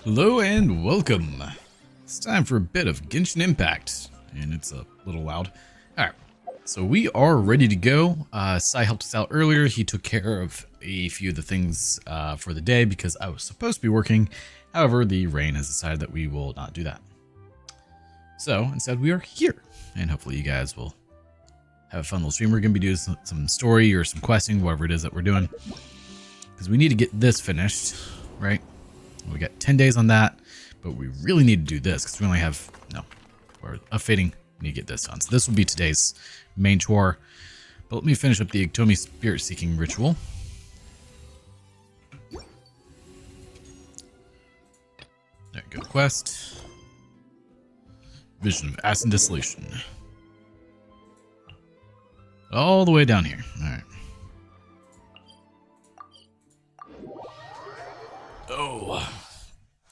Hello and welcome. It's time for a bit of Genshin Impact, and it's a little loud. Alright, so we are ready to go. Sai helped us out earlier. He took care of a few of the things for the day because I was supposed to be working. However, the rain has decided that we will not do that. So instead we are here, and hopefully you guys will have a fun little stream. We're going to be doing some story or some questing, whatever it is that we're doing, because we need to get this finished, right? We got 10 days on that, but we really need to do this because we only have, we're upfading. We need to get this done. So this will be today's main chore. But let me finish up the Iktomi Spirit Seeking ritual. There we go. Quest. Vision of Acid Dissolution. All the way down here. All right. Oh,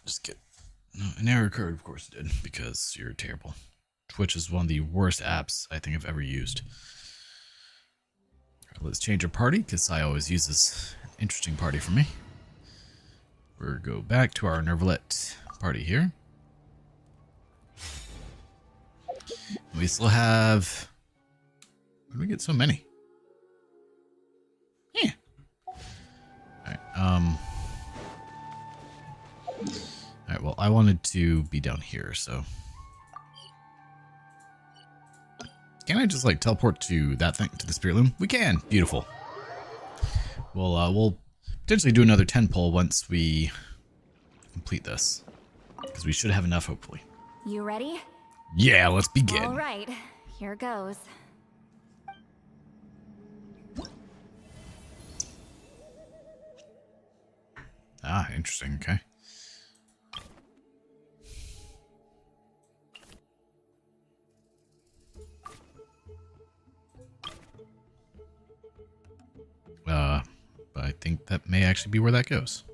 just get an error occurred. Of course it did, because you're terrible. Twitch is one of the worst apps I think I've ever used. All right, let's change our party because Sai always uses an interesting party for me. We'll go back to our Nervalet party here. We still have. Where did we get so many? Yeah. All right. Alright, well, I wanted to be down here, so... Can I just, like, teleport to that thing, to the Spirit Loom? We can! Beautiful. We'll potentially do another 10 pull once we complete this. Because we should have enough, hopefully. You ready? Yeah, let's begin. Alright, here goes. Ah, interesting, okay. But I think that may actually be where that goes.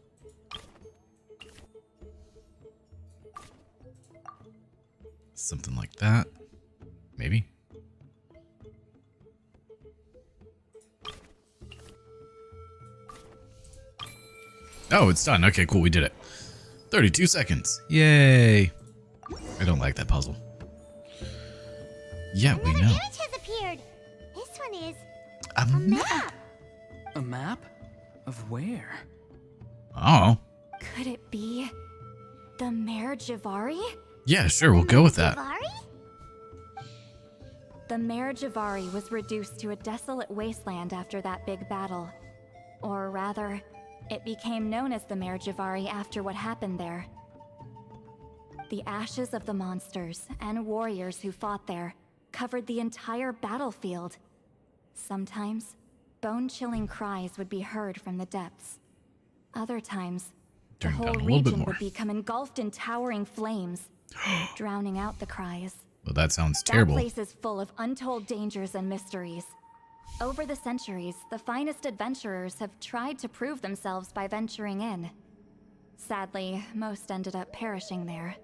Something like that. Maybe. Oh, it's done. Okay, cool. We did it. 32 seconds. Yay. I don't like that puzzle. Yeah, we know. Another image has appeared. This one is A map. A map? Of where? Oh. Could it be the Mare Javari? Yeah, sure. We'll go with that. Javari? The Mare Javari was reduced to a desolate wasteland after that big battle. Or rather, it became known as the Mare Javari after what happened there. The ashes of the monsters and warriors who fought there covered the entire battlefield. Sometimes, bone-chilling cries would be heard from the depths. Other times, the Turn it whole down a little bit region more. would become engulfed in towering flames, drowning out the cries. Well, that sounds terrible. That place is full of untold dangers and mysteries. Over the centuries, the finest adventurers have tried to prove themselves by venturing in. Sadly, most ended up perishing there.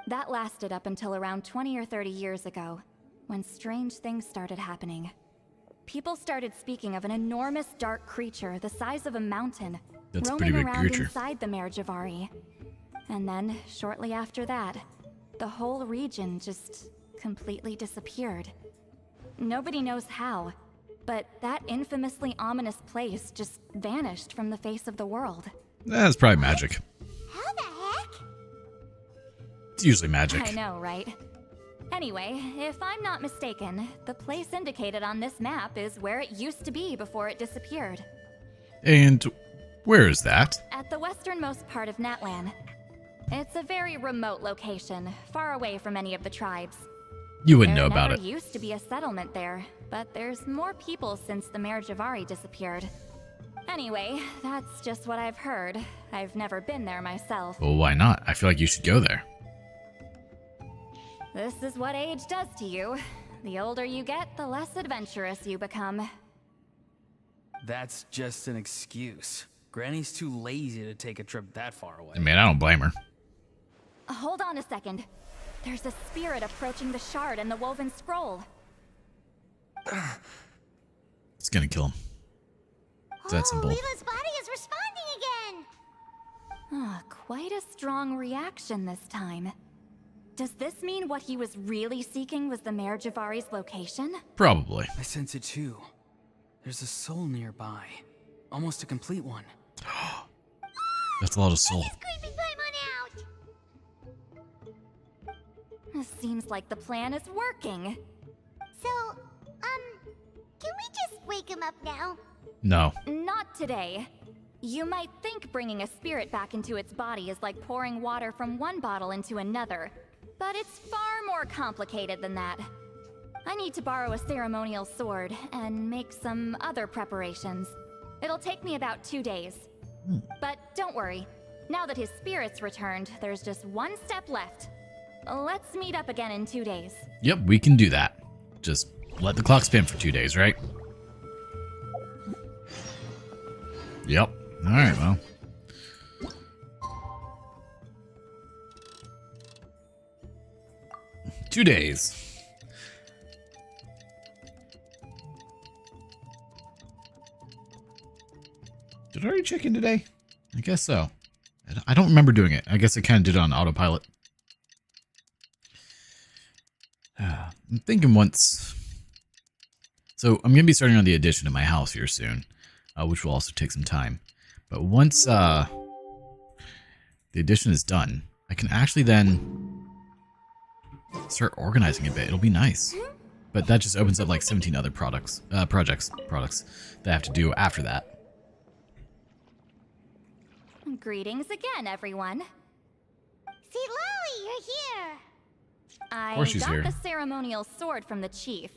That lasted up until around 20 or 30 years ago, when strange things started happening. People started speaking of an enormous dark creature the size of a mountain, That's a roaming pretty big around creature. inside the Mare Javari. And then, shortly after that, the whole region just completely disappeared. Nobody knows how, but that infamously ominous place just vanished from the face of the world. That's probably magic. How the heck? It's usually magic. I know, right? Anyway, if I'm not mistaken, the place indicated on this map is where it used to be before it disappeared. And where is that? At the westernmost part of Natlan. It's a very remote location, far away from any of the tribes. You wouldn't know about it. There used to be a settlement there, but there's more people since the Mare Javari disappeared. Anyway, that's just what I've heard. I've never been there myself. Well, why not? I feel like you should go there. This is what age does to you. The older you get, the less adventurous you become. That's just an excuse. Granny's too lazy to take a trip that far away. I mean, I don't blame her. Hold on a second. There's a spirit approaching the shard and the woven scroll. It's gonna kill him. It's that simple. Leela's body is responding again. Quite a strong reaction this time. Does this mean what he was really seeking was the Mayor Javari's location? Probably. I sense it too. There's a soul nearby. Almost a complete one. That's a lot of soul. It's creepy Paimon out! Seems like the plan is working. So, can we just wake him up now? No. Not today. You might think bringing a spirit back into its body is like pouring water from one bottle into another, but it's far more complicated than that. I need to borrow a ceremonial sword and make some other preparations. It'll take me about 2 days. But don't worry, now that his spirit's returned, there's just one step left. Let's meet up again in 2 days. Yep, we can do that. Just let the clock spin for 2 days, right? Yep. Alright, well. Two days. Did I already check in today? I guess so. I don't remember doing it. I guess I kind of did it on autopilot. I'm thinking once... So I'm going to be starting on the addition to my house here soon, which will also take some time. But once the addition is done, I can actually then start organizing a bit. It'll be nice. But that just opens up like 17 other projects that I have to do after that. Greetings again, everyone. See, Lolly, you're here! I course she's got here. the ceremonial sword from the chief.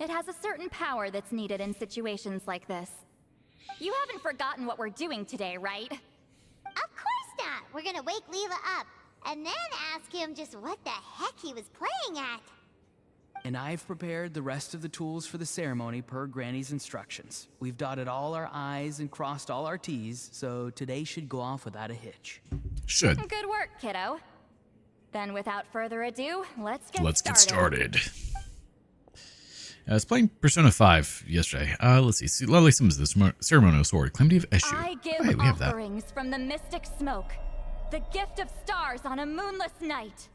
It has a certain power that's needed in situations like this. You haven't forgotten what we're doing today, right? Of course not! We're gonna wake Leela up, and then ask him just what the heck he was playing at. And I've prepared the rest of the tools for the ceremony per Granny's instructions. We've dotted all our I's and crossed all our T's, so today should go off without a hitch. Should. Good work, kiddo. Then without further ado, let's get started. I was playing Persona 5 yesterday. Let's see. Lovely summons the ceremonial sword. Calamity of Eshu. I give Oh, hey, we have that. offerings from the mystic smoke, the gift of stars on a moonless night,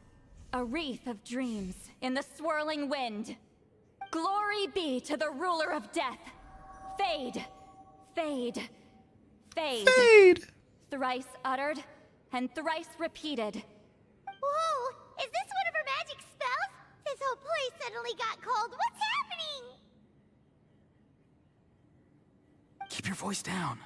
a wreath of dreams in the swirling wind. Glory be to the ruler of death. Fade, fade, fade. Fade. Thrice uttered and thrice repeated. Whoa! Is this one of her magic spells? This whole place suddenly got cold. What's happening? Keep your voice down.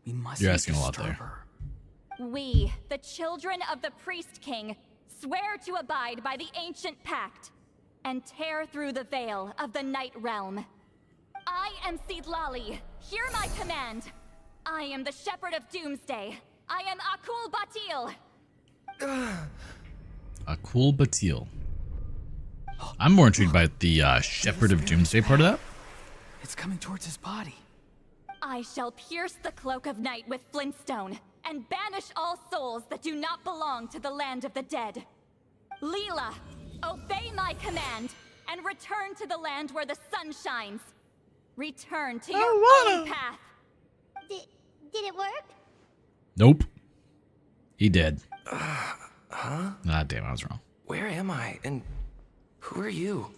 We mustn't You're asking a lot disturb there. her. We, the children of the Priest King, swear to abide by the ancient pact and tear through the veil of the Night Realm. I am Seedlali. Hear my command. I am the Shepherd of Doomsday. I am Akul Batil. Akul Batil. I'm more intrigued by the Shepherd of Doomsday part of that. It's coming towards his body. I shall pierce the cloak of night with flintstone and banish all souls that do not belong to the land of the dead. Leela, obey my command and return to the land where the sun shines. Return to your own path. Did it work? Nope. He did. Ah, damn, I was wrong. Where am I? And who are you?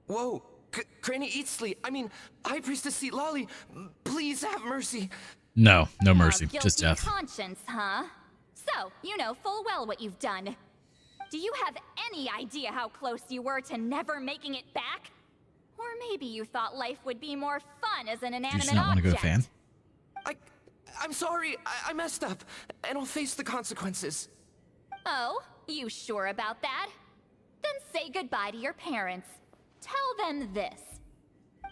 Whoa! Granny Eatsley! I mean, High Priestess Seat Lolly! Please have mercy! No mercy. Guilty Just death. conscience, huh? So, you know full well what you've done. Do you have any idea how close you were to never making it back? Or maybe you thought life would be more fun as an Do you inanimate just not want to go to object. fan? I'm sorry, I messed up, and I'll face the consequences. Oh, you sure about that? Then say goodbye to your parents. Tell them this.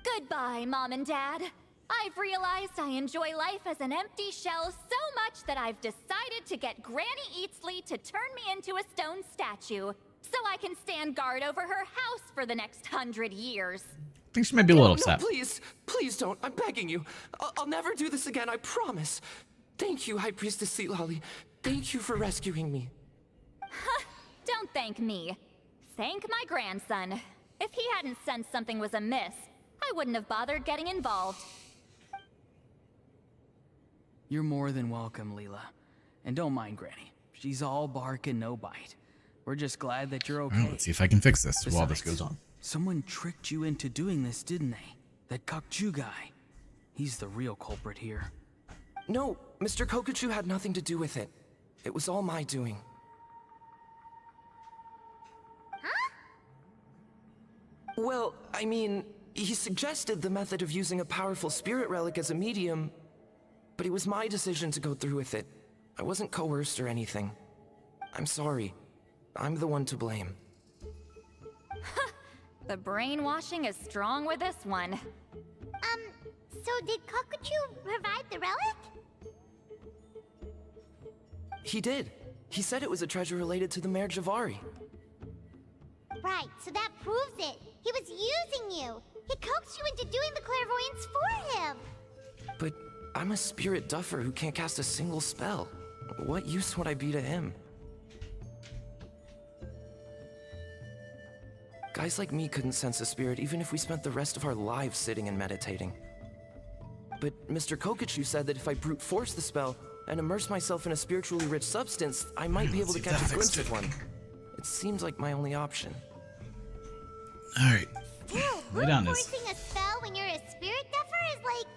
Goodbye, Mom and Dad. I've realized I enjoy life as an empty shell so much that I've decided to get Granny Eatsley to turn me into a stone statue, so I can stand guard over her house for the next 100 years. I think she might be a little No, upset. please don't. I'm begging you. I'll never do this again, I promise. Thank you, High Priestess Seat Lolly. Thank you for rescuing me. Don't thank me. Thank my grandson. If he hadn't sensed something was amiss, I I wouldn't have bothered getting involved. You're more than welcome, Leela. And don't mind Granny. She's all bark and no bite. We're just glad that you're okay. Let's see if I can fix this while this Besides, goes on. Someone tricked you into doing this, didn't they? That Kokchu guy. He's the real culprit here. No, Mr. Kokuchu had nothing to do with it. It was all my doing. Huh? Well, I mean, he suggested the method of using a powerful spirit relic as a medium, but it was my decision to go through with it. I wasn't coerced or anything. I'm sorry. I'm the one to blame. The brainwashing is strong with this one. So did Kokuchu provide the relic? He did. He said it was a treasure related to the Mare Javari. Right, so that proves it. He was using you. He coaxed you into doing the clairvoyance for him. But I'm a spirit duffer who can't cast a single spell. What use would I be to him? Guys like me couldn't sense a spirit even if we spent the rest of our lives sitting and meditating. But Mr. Kokuchu said that if I brute force the spell and immerse myself in a spiritually rich substance, I might be able to catch a glimpse of one. It seems like my only option. Alright. Still, Lay down this. forcing a spell when you're a spirit duffer is like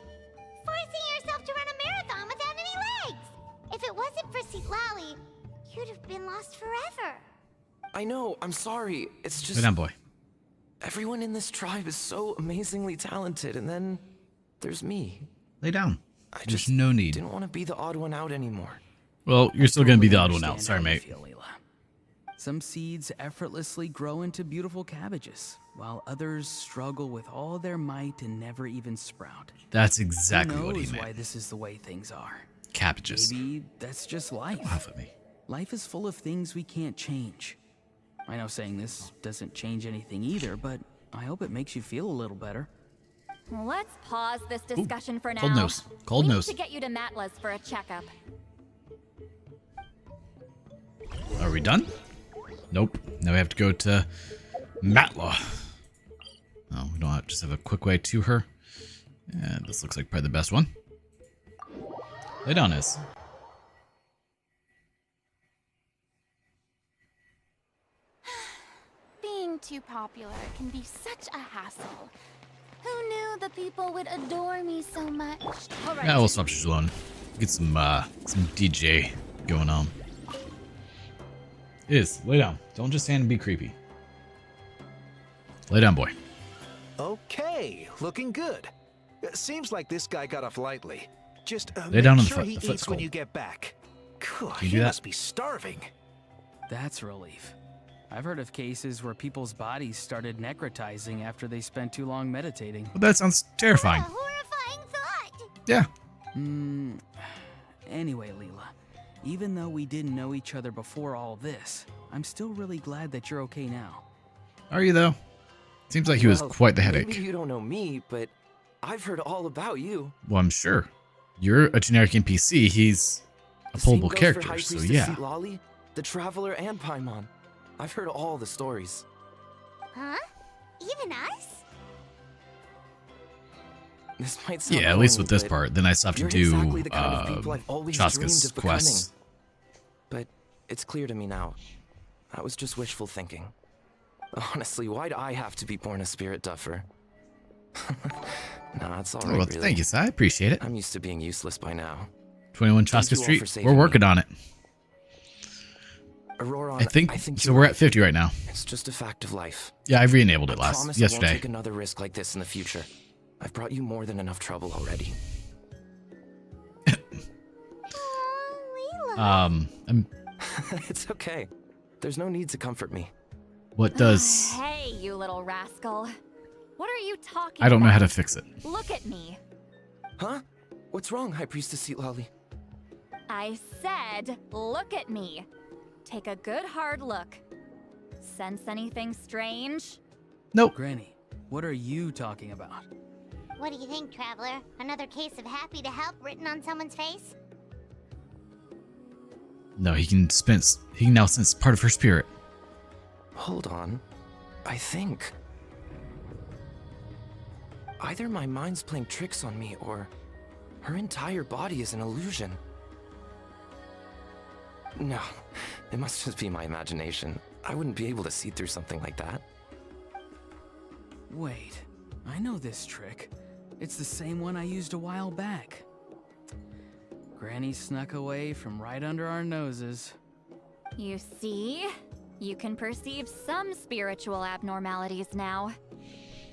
forcing yourself to run a marathon without any legs. If it wasn't for Citlali, you'd have been lost forever. I know, I'm sorry. It's just Lay down, boy. everyone in this tribe is so amazingly talented, and then there's me. Lay down. I There's just no need. didn't want to be the odd one out anymore. Well, you're still gonna be the odd Totally one out. Sorry, understand mate. how you feel, Leela. Some seeds effortlessly grow into beautiful cabbages, while others struggle with all their might and never even sprout. That's exactly Who what he knows why meant. this is the way things are? Cabbages. Maybe that's just life. Laugh at me. Life is full of things we can't change. I know saying this doesn't change anything either, but I hope it makes you feel a little better. Let's pause this discussion for now. cold nose. Cold we nose. need to get you to Matla's for a checkup. Are we done? Nope. Now we have to go to Matla. Oh, we don't just have a quick way to her. And this looks like probably the best one. Lay down, Is. Being too popular can be such a hassle. Who knew the people would adore me so much? All right. Yeah, we'll stop you alone. Get some DJ going on. Is, lay down. Don't just stand and be creepy. Lay down, boy. Okay, looking good. Seems like this guy got off lightly. Just Lay make down on the sure foot. he The foot eats when skull. you get back. God, you do he that? must be starving. That's a relief. I've heard of cases where people's bodies started necrotizing after they spent too long meditating. Well, that sounds A terrifying. horrifying thought. Yeah. Anyway, Leela, even though we didn't know each other before all this, I'm still really glad that you're okay now. Are you, though? Seems like he was Well, quite the headache. Maybe you don't know me, but I've heard all about you. Well, I'm sure. You're a generic NPC. He's a The same playable goes for character, High so Priestess yeah. Citlali, the Traveler, and Paimon. I've heard all the stories. Huh? Even us? This might sound Yeah, at least corny, with this but part. Then I still have to you're do exactly the kind of people I've always dreamed Chaska's of becoming. quests. But it's clear to me now. That was just wishful thinking. Honestly, why'd I have to be born a spirit duffer? Nah, it's Oh, alright, well, really. thank you, sir. I appreciate it. I'm used to being useless by now. 21 Thank Chaska you all Street. for saving We're working me. on it. Aurora, I think so. you're We're right. at 50 right now. It's just a fact of life. Yeah, I re-enabled it I promise I won't yesterday. take another risk like this in the future. I've brought you more than enough trouble already. Oh, Leela. It's okay. There's no need to comfort me. What does... Hey, you little rascal. What are you talking I don't know how to about? fix it. Look at me. Huh? What's wrong, High Priestess Citlali? I said, look at me. Take a good hard look. Sense anything strange? Nope. Granny, what are you talking about? What do you think, Traveler? Another case of happy to help written on someone's face? No, he can sense... He can now sense part of her spirit. Hold on. I think... Either my mind's playing tricks on me, or her entire body is an illusion. No, it must just be my imagination. I wouldn't be able to see through something like that. Wait, I know this trick. It's the same one I used a while back. Granny snuck away from right under our noses. You see? You can perceive some spiritual abnormalities now.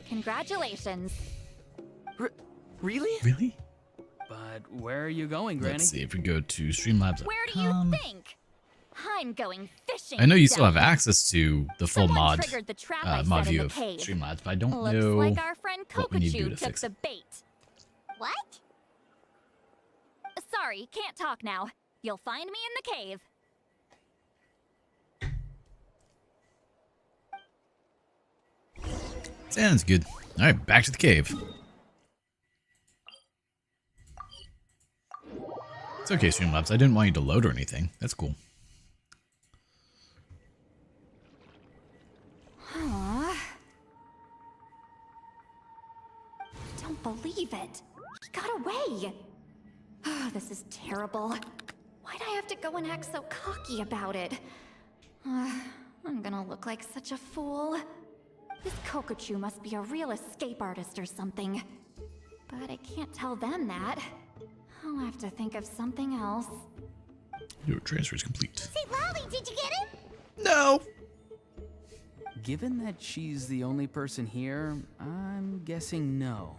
Congratulations. Really? Really? But where are you going, Granny? Let's see if we go to Streamlabs.com. Where do you think? I'm going fishing. I know you still have Duck. access to the full Someone mod triggered the trap I mod set in view the of cave. Streamlabs, but I don't Looks know like our friend what we need to do Kokachu to took fix the it. bait. What? Sorry, can't talk now. You'll find me in the cave. Sounds good. All right, back to the cave. It's okay, Streamlabs. I didn't want you to load or anything. That's cool. Huh? I don't believe it. He got away. Oh, this is terrible. Why'd I have to go and act so cocky about it? I'm gonna look like such a fool. This Kokachu must be a real escape artist or something. But I can't tell them that. I'll have to think of something else. Your transfer is complete. St. Lally, did you get him? No. Given that she's the only person here, I'm guessing no.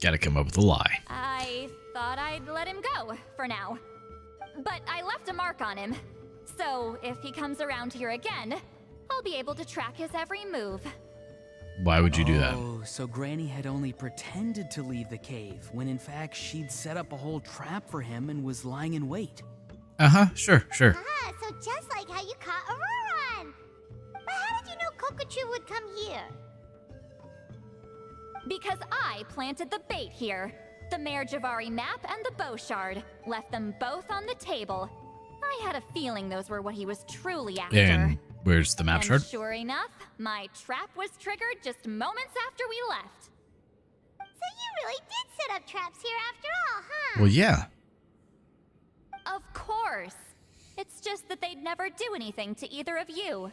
Gotta come up with a lie. I thought I'd let him go, for now. But I left a mark on him. So if he comes around here again, I'll be able to track his every move. Why would you do that? Oh, so Granny had only pretended to leave the cave, when in fact she'd set up a whole trap for him and was lying in wait. Uh-huh, sure. Ah, so just like how you caught Auroron. But how did you know Kokachu would come here? Because I planted the bait here. The Mare Javari map and the bow shard. Left them both on the table. I had a feeling those were what he was truly after. And where's the map And shard? sure enough, my trap was triggered just moments after we left. So you really did set up traps here after all, huh? Well, yeah. Of course. It's just that they'd never do anything to either of you.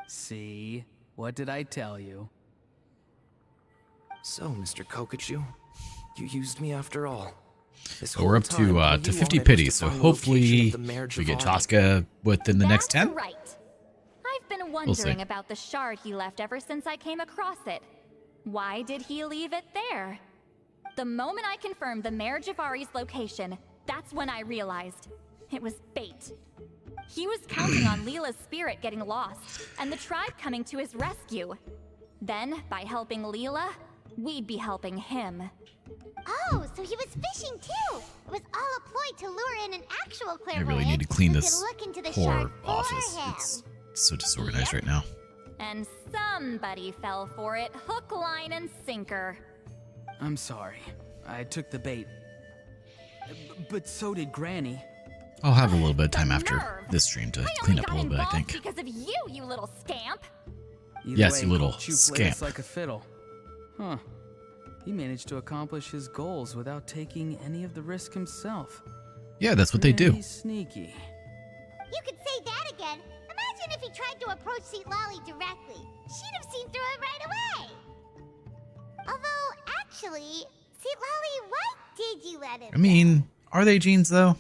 See? What did I tell you? So, Mr. Kokachu, you used me after all. This We're whole up time, to all you 50 wanted was pities, to so find the location hopefully of the Mare we get Javari. Tosca within the next 10. That's right. I've been see. wondering about the shard he left ever since I came across it. Why did he leave it there? The moment I confirmed the Mare Javari's location, that's when I realized it was bait. He was counting on Leela's spirit getting lost and the tribe coming to his rescue. Then, by helping Leela, we'd be helping him. Oh, so he was fishing too. It was all a ploy to lure in an actual I clairvoyant. really need to clean who this could look into the poor shard for office. him. It's so disorganized right now. And somebody fell for it, hook, line, and sinker. I'm sorry. I took the bait. But so did Granny. I'll have a little bit of time The after nerve. this stream to I clean only up a got little bit, I involved think. because of you, you little scamp. Either Yes, way, you little Kokachu played us scamp. like a fiddle. Huh. He managed to accomplish his goals without taking any of the risk himself. Yeah, that's what they do. Pretty sneaky. You could say that again. Imagine if he tried to approach St. Lally directly. She'd have seen through it right away. Although, actually, St. Lally, why did you let him? I mean, are they jeans though?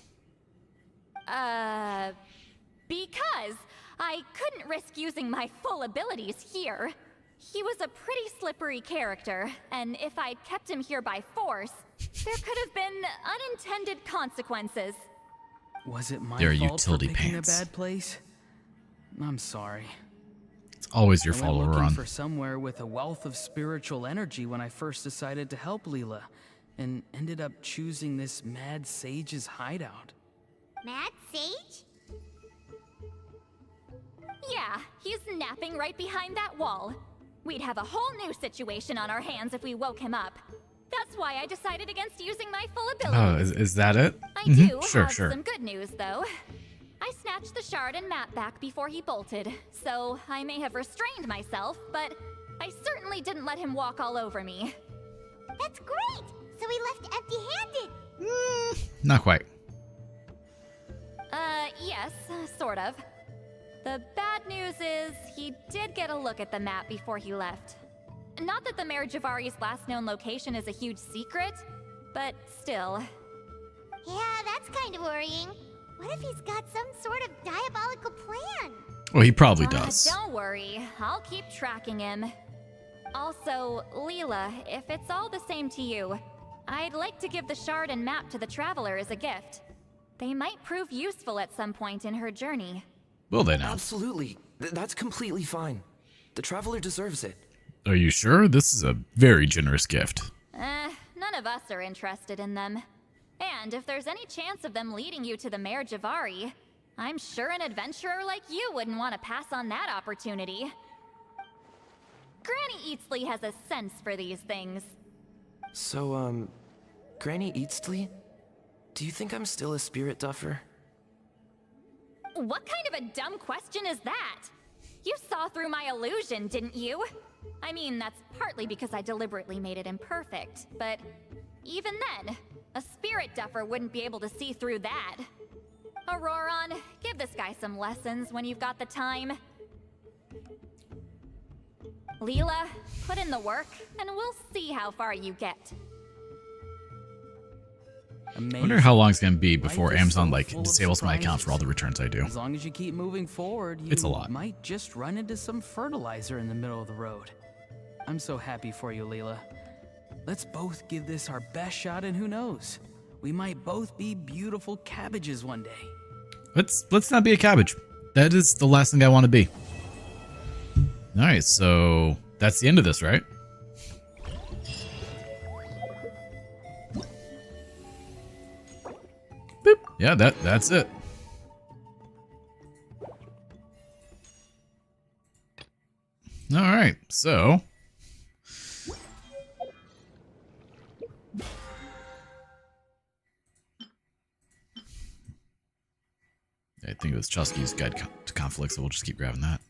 Because I couldn't risk using my full abilities here. He was a pretty slippery character, and if I'd kept him here by force, there could have been unintended consequences. Was it my They're fault for utility picking pants. a bad place? I'm sorry. It's always your I fault, went looking Auroron. for somewhere with a wealth of spiritual energy when I first decided to help Leela, and ended up choosing this mad sage's hideout. Mad Sage? Yeah, he's napping right behind that wall. We'd have a whole new situation on our hands if we woke him up. That's why I decided against using my full abilities. Oh, is that it? I Mhm, do Sure, have sure. some good news, though. I snatched the shard and map back before he bolted, so I may have restrained myself, but I certainly didn't let him walk all over me. That's great! So he left empty-handed! Not quite. Yes, sort of. The bad news is, he did get a look at the map before he left. Not that the Mayor Javari's last known location is a huge secret, but still. Yeah, that's kind of worrying. What if he's got some sort of diabolical plan? Well, he probably does. Don't worry, I'll keep tracking him. Also, Leela, if it's all the same to you, I'd like to give the shard and map to the Traveler as a gift. They might prove useful at some point in her journey. Will they now? Absolutely. That's completely fine. The Traveler deserves it. Are you sure? This is a very generous gift. None of us are interested in them. And if there's any chance of them leading you to the Mayor Javari, I'm sure an adventurer like you wouldn't want to pass on that opportunity. Granny Eatsley has a sense for these things. So, Granny Eatsley? Do you think I'm still a spirit duffer? What kind of a dumb question is that? You saw through my illusion, didn't you? I mean, that's partly because I deliberately made it imperfect, but even then, a spirit duffer wouldn't be able to see through that. Auroron, give this guy some lessons when you've got the time. Leela, put in the work, and we'll see how far you get. I wonder how long it's going to be before Amazon, like, disables my account for all the returns I do. As long as you keep moving forward, you It's a lot. might just run into some fertilizer in the middle of the road. I'm so happy for you, Leela. Let's both give this our best shot, and who knows? We might both be beautiful cabbages one day. Let's not be a cabbage. That is the last thing I want to be. All right, so that's the end of this, right? Boop. Yeah, that's it. All right, so I think it was Chusky's Guide to Conflict, so we'll just keep grabbing that.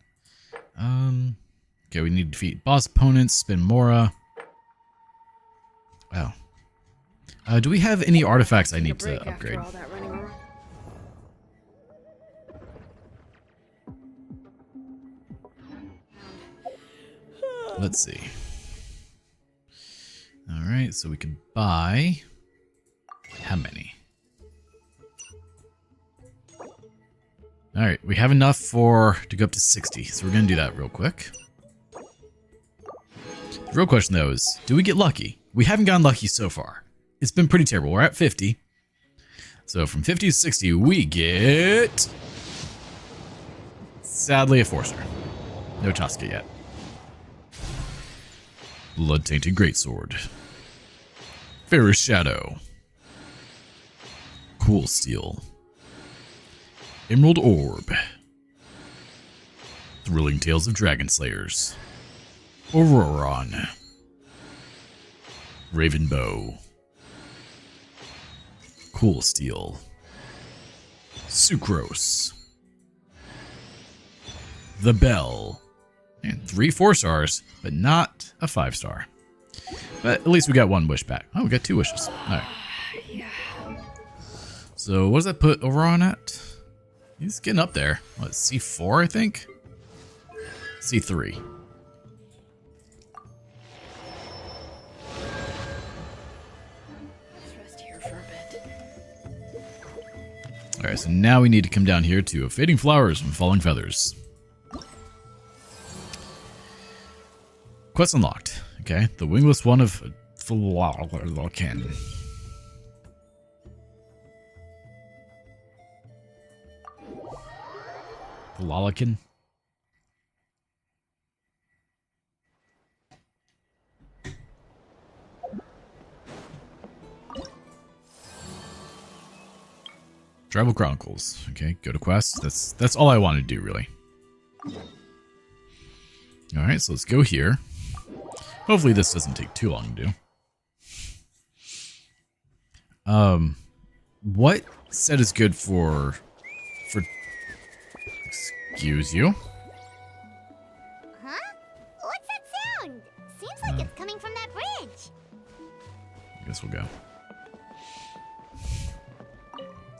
Okay, we need to defeat boss opponents, spin Mora. Wow. Do we have any artifacts I need to upgrade? Let's see. Alright, so we could buy... How many? Alright, we have enough to go up to 60, so we're going to do that real quick. The real question, though, is, do we get lucky? We haven't gotten lucky so far. It's been pretty terrible. We're at 50. So from 50 to 60, we get... Sadly, a 4-star. No Tosca yet. Blood-tainted greatsword. Fairest shadow. Cool steel. Emerald orb. Thrilling tales of dragon slayers. Auroron. Raven bow. Cool steel. Sucrose. The bell. And 3 4-stars, but not a 5-star. But at least we got 1 wish back. Oh, we got 2 wishes. Alright. Yeah. So what does that put Auroron at? He's getting up there. What, C4, I think? C3. Let's rest here for a bit. Alright, so now we need to come down here to Fading Flowers and Falling Feathers. Quest unlocked. Okay, the wingless one of Flalakin. Flalakin? Tribal Chronicles. Okay, go to quest. That's all I want to do, really. Alright, so let's go here. Hopefully this doesn't take too long to do. What set is good for excuse you? Huh? What's that this will go.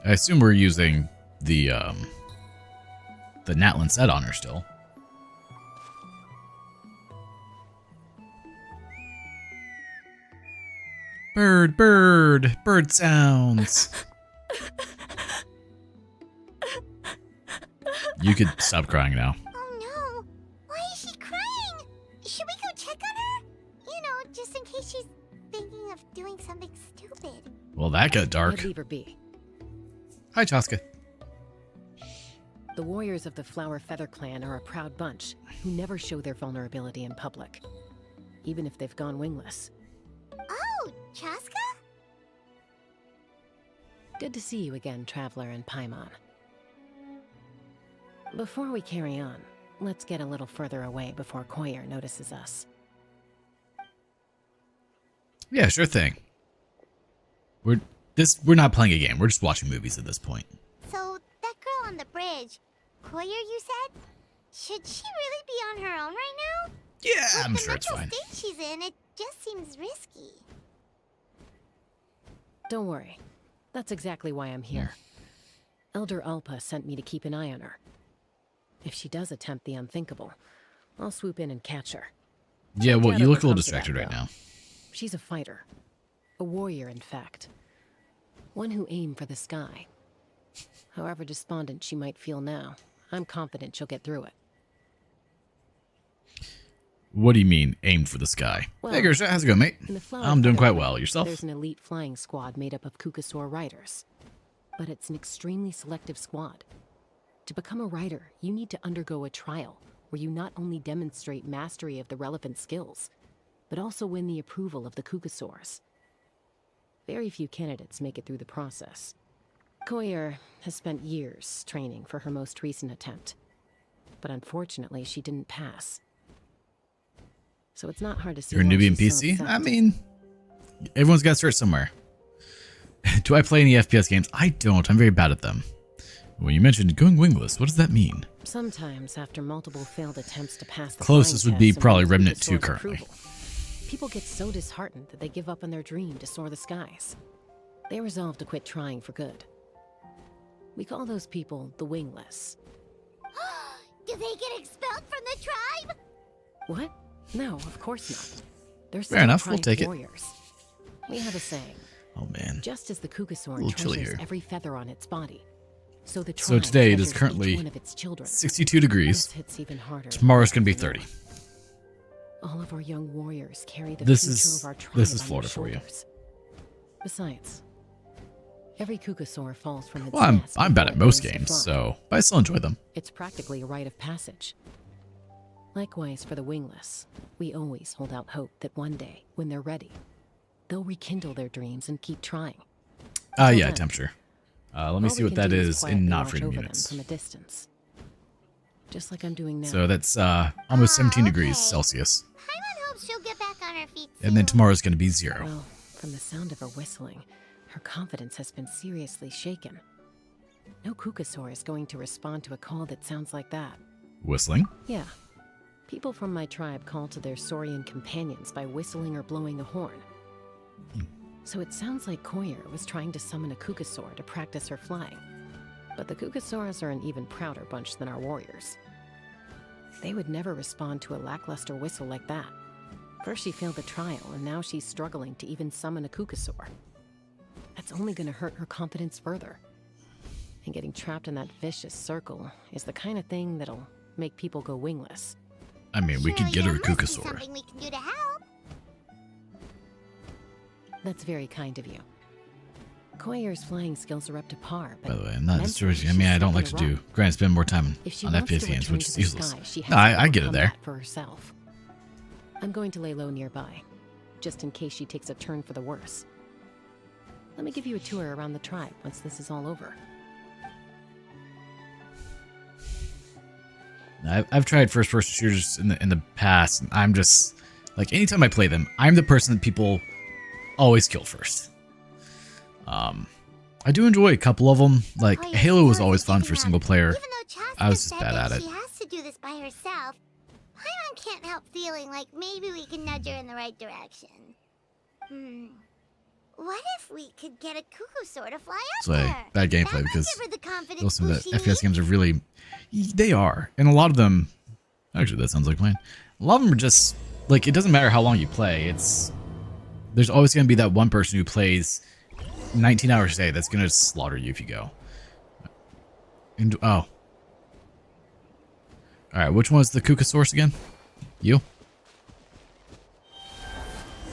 I assume we're using the Natlin set on her still. Bird sounds. You could stop crying now. Oh no! Why is she crying? Should we go check on her? You know, just in case she's thinking of doing something stupid. Well, that got dark. I'd leave her be. Hi, Chaska. The warriors of the Flower Feather Clan are a proud bunch who never show their vulnerability in public, even if they've gone wingless. Oh, Chaska? Good to see you again, Traveler and Paimon. Before we carry on, let's get a little further away before Koyer notices us. Yeah, sure thing. We're not playing a game. We're just watching movies at this point. So, that girl on the bridge, Koyer, you said? Should she really be on her own right now? Yeah, I'm With sure it's the fine. mental state she's in, it just seems risky. Don't worry. That's exactly why I'm here. Elder Alpa sent me to keep an eye on her. If she does attempt the unthinkable, I'll swoop in and catch her. Yeah, well, Can't you look a little overcome distracted that, right though. now. She's a fighter. A warrior, in fact. One who aimed for the sky. However despondent she might feel now, I'm confident she'll get through it. What do you mean, aimed for the sky? Well, Hey, Gersha, how's it going, mate? In the Flower I'm doing Feather quite Clan, well. Yourself? There's an elite flying squad made up of Kukasaur riders. But it's an extremely selective squad. To become a rider, you need to undergo a trial where you not only demonstrate mastery of the relevant skills, but also win the approval of the Kukasaurs. Very few candidates make it through the process. Koyer has spent years training for her most recent attempt, but unfortunately she didn't pass. So it's not hard to see You're a why newbie in she's so PC? upset. I mean, everyone's got to start somewhere. Do I play any FPS games? I don't. I'm very bad at them. When you mentioned going wingless, what does that mean? Sometimes, after multiple failed attempts to pass the Closest flying would be test and probably win Remnant Kukasaur's 2 currently. approval, people get so disheartened that they give up on their dream to soar the skies. They resolve to quit trying for good. We call those people the wingless. Do they get expelled from the tribe? What? No, of course not. They're Fair enough, we'll tribe take it. warriors. We have a saying. Oh, man. Just as the Kukasaur little chilly treasures here. every feather on its body, so the So tribe today it is treasures each currently one of its children. 62 degrees. This hits even harder. Tomorrow's going to be 30. All of our young warriors carry the This future is- of our tribe this is on Florida their for you. shoulders. Besides, every Kukasaur falls from its Well, I'm nest bad before at it most learns to games, fly. so but I still enjoy them. It's practically a rite of passage. Likewise for the wingless, we always hold out hope that one day, when they're ready, they'll rekindle their dreams and keep trying. Yeah, Until then, temperature. Let me all see we what can that do is quietly in not watch freedom over them units. from a distance. Just like I'm doing now. So that's almost 17 degrees okay. Celsius. Paimon hopes she'll get back on her feet And then soon. tomorrow's going to be 0. Well, from the sound of her whistling, her confidence has been seriously shaken. No Kukasaur is going to respond to a call that sounds like that. Whistling? Yeah. People from my tribe call to their Saurian companions by whistling or blowing a horn. So it sounds like Koyer was trying to summon a Kukasaur to practice her flying. But the Kukasaurs are an even prouder bunch than our warriors. They would never respond to a lackluster whistle like that. First she failed the trial, and now she's struggling to even summon a Kukasaur. That's only going to hurt her confidence further. And getting trapped in that vicious circle is the kind of thing that'll make people go wingless. I mean, we could Surely get her a there must be Kukasaur. something we can do to help. That's very kind of you. Koyer's flying skills are up to par, but By the way, I'm not mentally, discouraging. I mean, she's I don't stuck like in to a do. rut. Granted, spend more time If she on wants FPS to games, return which to is the useless. sky, she has No, to I get it overcome there. that for herself. I'm going to lay low nearby, just in case she takes a turn for the worse. Let me give you a tour around the tribe once this is all over. I've tried first-person shooters in the past, and I'm just like anytime I play them, I'm the person that people always kill first. I do enjoy a couple of them. Like Koyer Halo was still always isn't fun giving for up. single player. Even though Chaska I was just said bad that at it. she has to do this by herself, Paimon can't help feeling like maybe we can nudge her in the right direction. What if we could get a Cuckoosaur to fly up It's like there? bad gameplay That might because give her the confidence those some of boost the she FPS needs. games are really, they are, and a lot of them. Actually, that sounds like mine. A lot of them are just like, it doesn't matter how long you play. There's always going to be that one person who plays 19 hours a day that's going to slaughter you if you go. And all right, which one was the Cuckoosaurus again? You?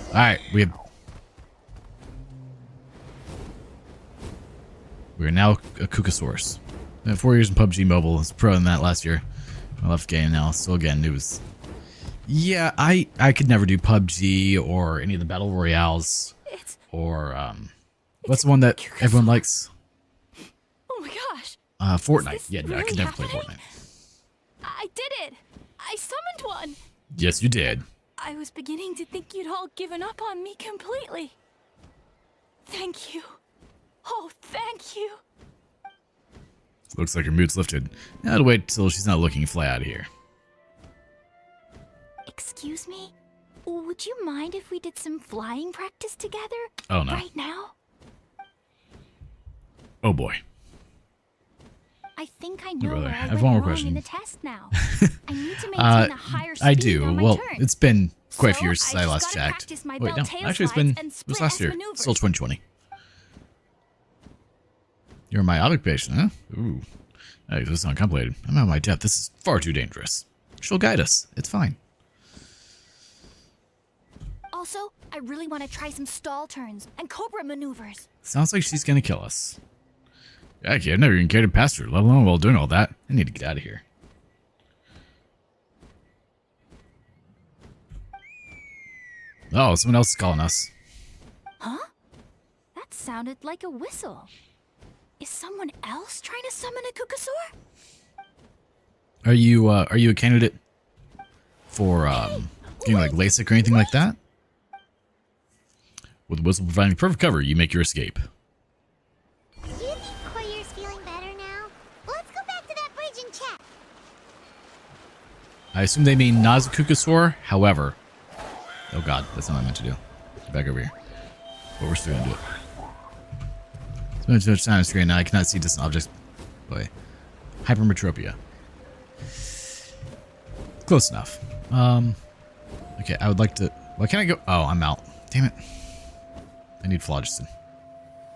All right, we are now a Cuckoosaurus. I had 4 years in PUBG Mobile. I was pro in that last year. I left the game now. So again, it was... Yeah, I could never do PUBG or any of the Battle Royales. Or, what's the one that everyone likes? Oh my gosh! Fortnite. Yeah, no, I really could never play happening? Fortnite. I did it! I summoned one! Yes, you did. I was beginning to think you'd all given up on me completely. Thank you. Oh, thank you. Looks like her mood's lifted. Now to wait till she's not looking and fly out of here. Excuse me? Would you mind if we did some flying practice together? Oh, no. Right now? Oh, boy. I think I know brother, where I I have went one more wrong question. in the test now. I need to maintain a higher speed I do. on my Well, turn. it's been quite a So few years since I just last gotta checked. practice my Wait, no. belt tail Actually, it's slides been... and It was split last S year. maneuvers. Still 2020. You're a myopic patient, huh? Ooh. Hey, this is not complicated. I'm out of my depth. This is far too dangerous. She'll guide us. It's fine. Also, I really want to try some stall turns and cobra maneuvers. Sounds like she's gonna kill us. Actually, I've never even cared to pass her, let alone while doing all that. I need to get out of here. Oh, someone else is calling us. Huh? That sounded like a whistle. Is someone else trying to summon a Cuckoosaur? Are you a candidate for getting like LASIK or anything like that? With the whistle providing perfect cover, you make your escape. Do you think Koyer's feeling better now? Let's go back to that bridge and check. I assume they mean Nazukukasaur, however. Oh god, that's not what I meant to do. Get back over here. But we're still gonna do it. Spending too much time on the screen now, I cannot see distant objects. Boy. Hypermetropia. Close enough. Okay, I would like to... Why can't I go... Oh, I'm out. Damn it. I need phlogiston.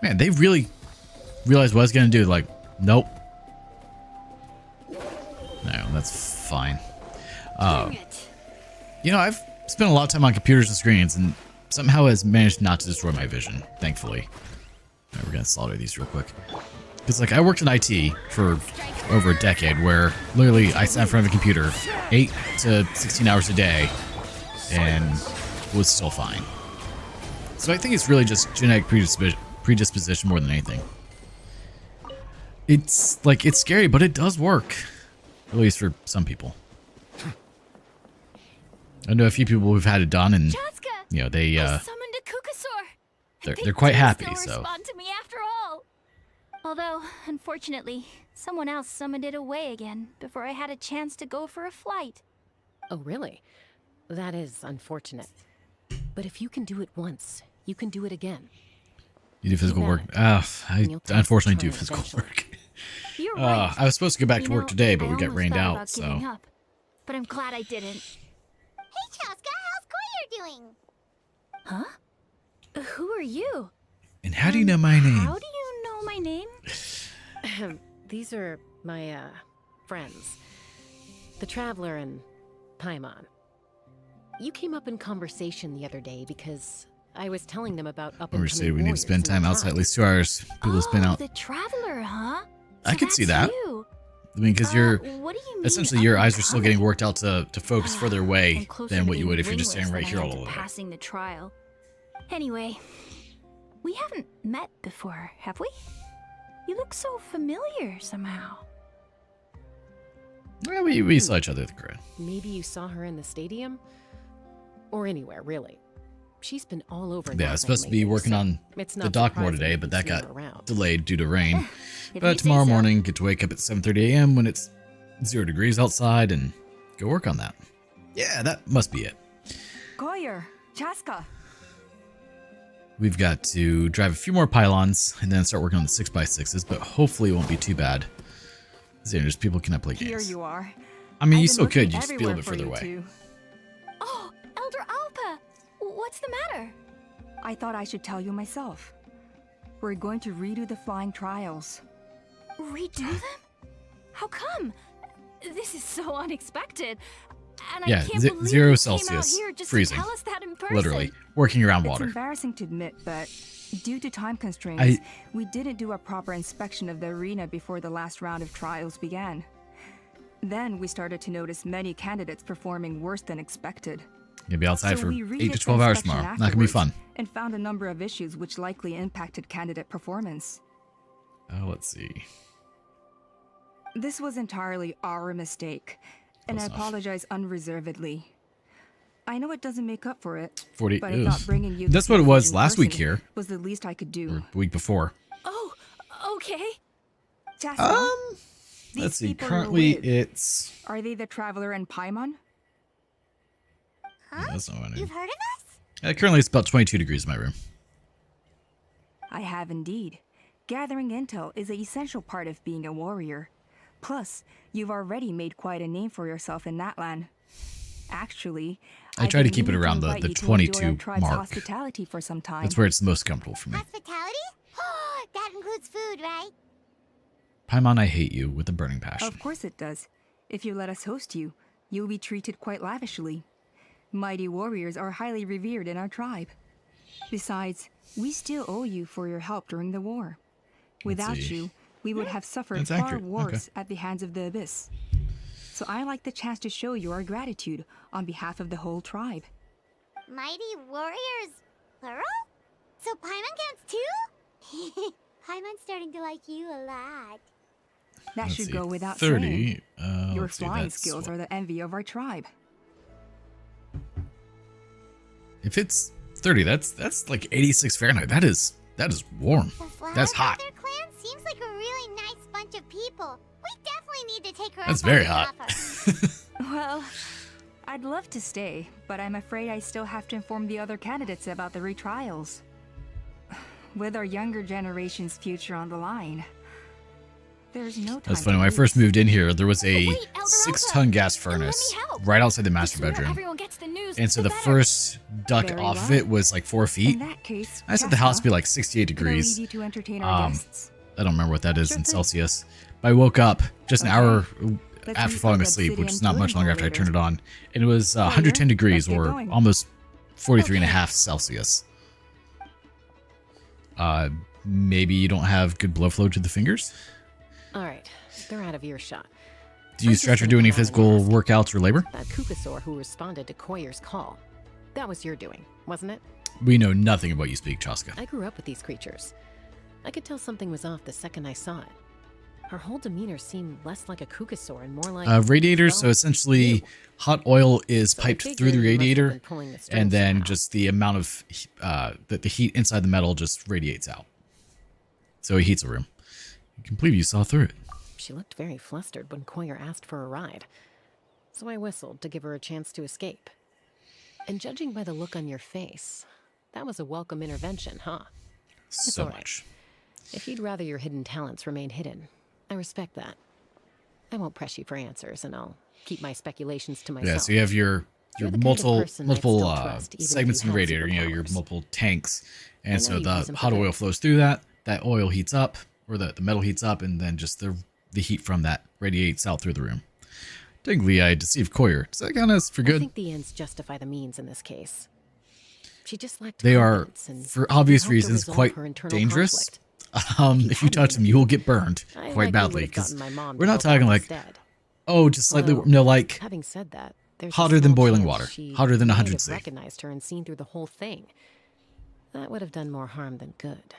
Man, they really realized what I was gonna do. Like, nope. No, that's fine. You know, I've spent a lot of time on computers and screens, and somehow has managed not to destroy my vision, thankfully. Alright, we're gonna slaughter these real quick. Because, like, I worked in IT for over a decade, where literally I sat in front of a computer 8 to 16 hours a day, and was still fine. So I think it's really just genetic predisposition more than anything. It's, like, it's scary, but it does work. At least for some people. I know a few people who've had it done, and you know they I summoned a Cuckoosaur. they're quite happy. Still So respond to me after all. Although, unfortunately, someone else summoned it away again before I had a chance to go for a flight. Oh, really? That is unfortunate. But if you can do it once, you can do it again. you do physical Too work. bad. I You'll pass unfortunately the do trial physical eventually. work. You're right. I was supposed to go back to work today, but I we got almost rained thought out. about So giving up, but I'm glad I didn't. Hey, Chaska, how's Koyer doing? Huh? Who are you? and how do you know my name? How do you know my name? These are my, friends. The Traveler and Paimon. You came up in conversation the other day because I was telling them about up-and-coming Or say we need to warriors spend in time the outside at tribe. least 2 hours. People spend out. The Traveler, huh? I could see that's that. you. I mean, because you're What do you mean essentially your eyes are still getting up-and-coming? worked out to focus further I'm away closer than to what you being would if you're just wingless standing right than here I all am to the way. passing the trial. Anyway, we haven't met before, have we? You look so familiar somehow. Well, we saw each other at the crowd. Maybe you saw her in the stadium? Or anywhere, really. She's been all over. Yeah, I was supposed to be working on the dock more today, but that got delayed due to rain. If But you say tomorrow so. morning, get to wake up at 7:30 a.m. when it's 0 degrees outside and go work on that. Yeah, that must be it. Koyer, Chaska. We've got to drive a few more pylons and then start working on the 6x6s, but hopefully it won't be too bad. There's people cannot play games. Here you are. I mean, I've you been still could, looking you just be a little bit everywhere further for you away. two. Oh, Elder Alpa! What's the matter? I thought I should tell you myself. We're going to redo the flying trials. Redo them? How come? This is so unexpected. And Yeah, I can't believe 0 you Celsius, came out here just freezing. To tell us that in person. Literally, working around It's water. embarrassing to admit, but due to time constraints, we didn't do a proper inspection of the arena before the last round of trials began. Then we started to notice many candidates performing worse than expected. Gonna be outside So for we 8 redid to the 12 hours inspection tomorrow. Not gonna be fun. afterwards and found a number of issues which likely impacted candidate performance. Let's see. This was entirely our mistake, and I Close enough. apologize unreservedly. I know it doesn't make up for it, 40. but I thought bringing you That's this what it was message in last week person here, was the least I could do. or the week before. Oh, okay. Jasper, these Let's see. people Currently, you're with, it's. are they the Traveler and Paimon? Huh? That's not what I mean. You've heard of us? Currently, it's about 22 degrees in my room. I have indeed. Gathering intel is an essential part of being a warrior. Plus, you've already made quite a name for yourself in that land. Actually, I I've try to been keep it meaning around the invite you to 22 enjoy our tribe's mark. hospitality for some time. That's where it's the most comfortable for me. Hospitality? That includes food, right? Paimon, I hate you with a burning passion. Of course it does. If you let us host you, you'll be treated quite lavishly. Mighty warriors are highly revered in our tribe. Besides, we still owe you for your help during the war. Without see. you, we would have suffered That's far accurate. worse at the hands of the Abyss. So I like the chance to show you our gratitude on behalf of the whole tribe. Mighty warriors, plural? So Paimon counts too? Paimon's starting to like you a lot. That Let's should see, go without 30. saying. Your Let's see, flying that's skills what- are the envy of our tribe. If it's 30, that's like 86 Fahrenheit. That is warm. The Flower That's hot. Brother clan seems like a really nice bunch of people. We definitely need to take her That's up on very the hot. offer. Well, I'd love to stay, but I'm afraid I still have to inform the other candidates about the retrials. With our younger generation's future on the line, there's no time. That's funny. to When I first waste. moved in here, there was a Wait, Elder 6-ton gas Alpha, let me furnace help. right outside the The master sooner bedroom. everyone gets the news, And so the better. first duct Very off of well. it was like 4 feet. In that case, I set the house to be Jasper, like 68 can I leave degrees. you to entertain our Um, guests? I don't remember what that is Sure in thing. Celsius. But I woke up just an Okay. hour Let's after meet falling at the asleep, which is obsidian not much filling longer after I hall turned it later. on. And it was Well, 110 yeah, degrees, let's get or going. almost 43 and a Okay. half Celsius. Maybe you don't have good blood flow to the fingers? All right, they're out of earshot. Do you I'm just stretch or gonna do any come out and physical ask. workouts or labor? That Kukasaur who responded to Koyer's call. That was your doing, wasn't it? We know nothing about you speak Chaska. I grew up with these creatures. I could tell something was off the second I saw it. Her whole demeanor seemed less like a Kukasaur and more like... Radiators, so well, essentially you. hot oil is So I piped figured through the you must have radiator, been pulling the strings and then somehow. just the amount of the heat inside the metal just radiates out. So it heats a room. I can't believe you saw through it. She looked very flustered when Koyer asked for a ride. So I whistled to give her a chance to escape. And judging by the look on your face, that was a welcome intervention, huh? So all right. much. If you'd rather your hidden talents remain hidden, I respect that. I won't press you for answers, and I'll keep my speculations to myself. Yeah, so you have your You're the kind of person I'd multiple still trust, even if segments you in the had radiator, you know, your superpowers. multiple tanks. And I so know you use the them hot for oil things. flows through that oil heats up, or the metal heats up, and then just the heat from that radiates out through the room. Technically, I deceived Koyer. Does that count as for I good? think the ends justify the means in this case. She just lacked They are, confidence and for obvious helped her reasons, resolve quite her internal dangerous. conflict. If you touch them, you will get burned I quite likely badly. would've Because gotten my mom to we're not help talking out like, instead. oh, just slightly Well, warm. No, like Having said that, there's a hotter than small boiling chance water. she Hotter than might 100 have C. recognized her and seen through the whole thing. That would have done more harm than good.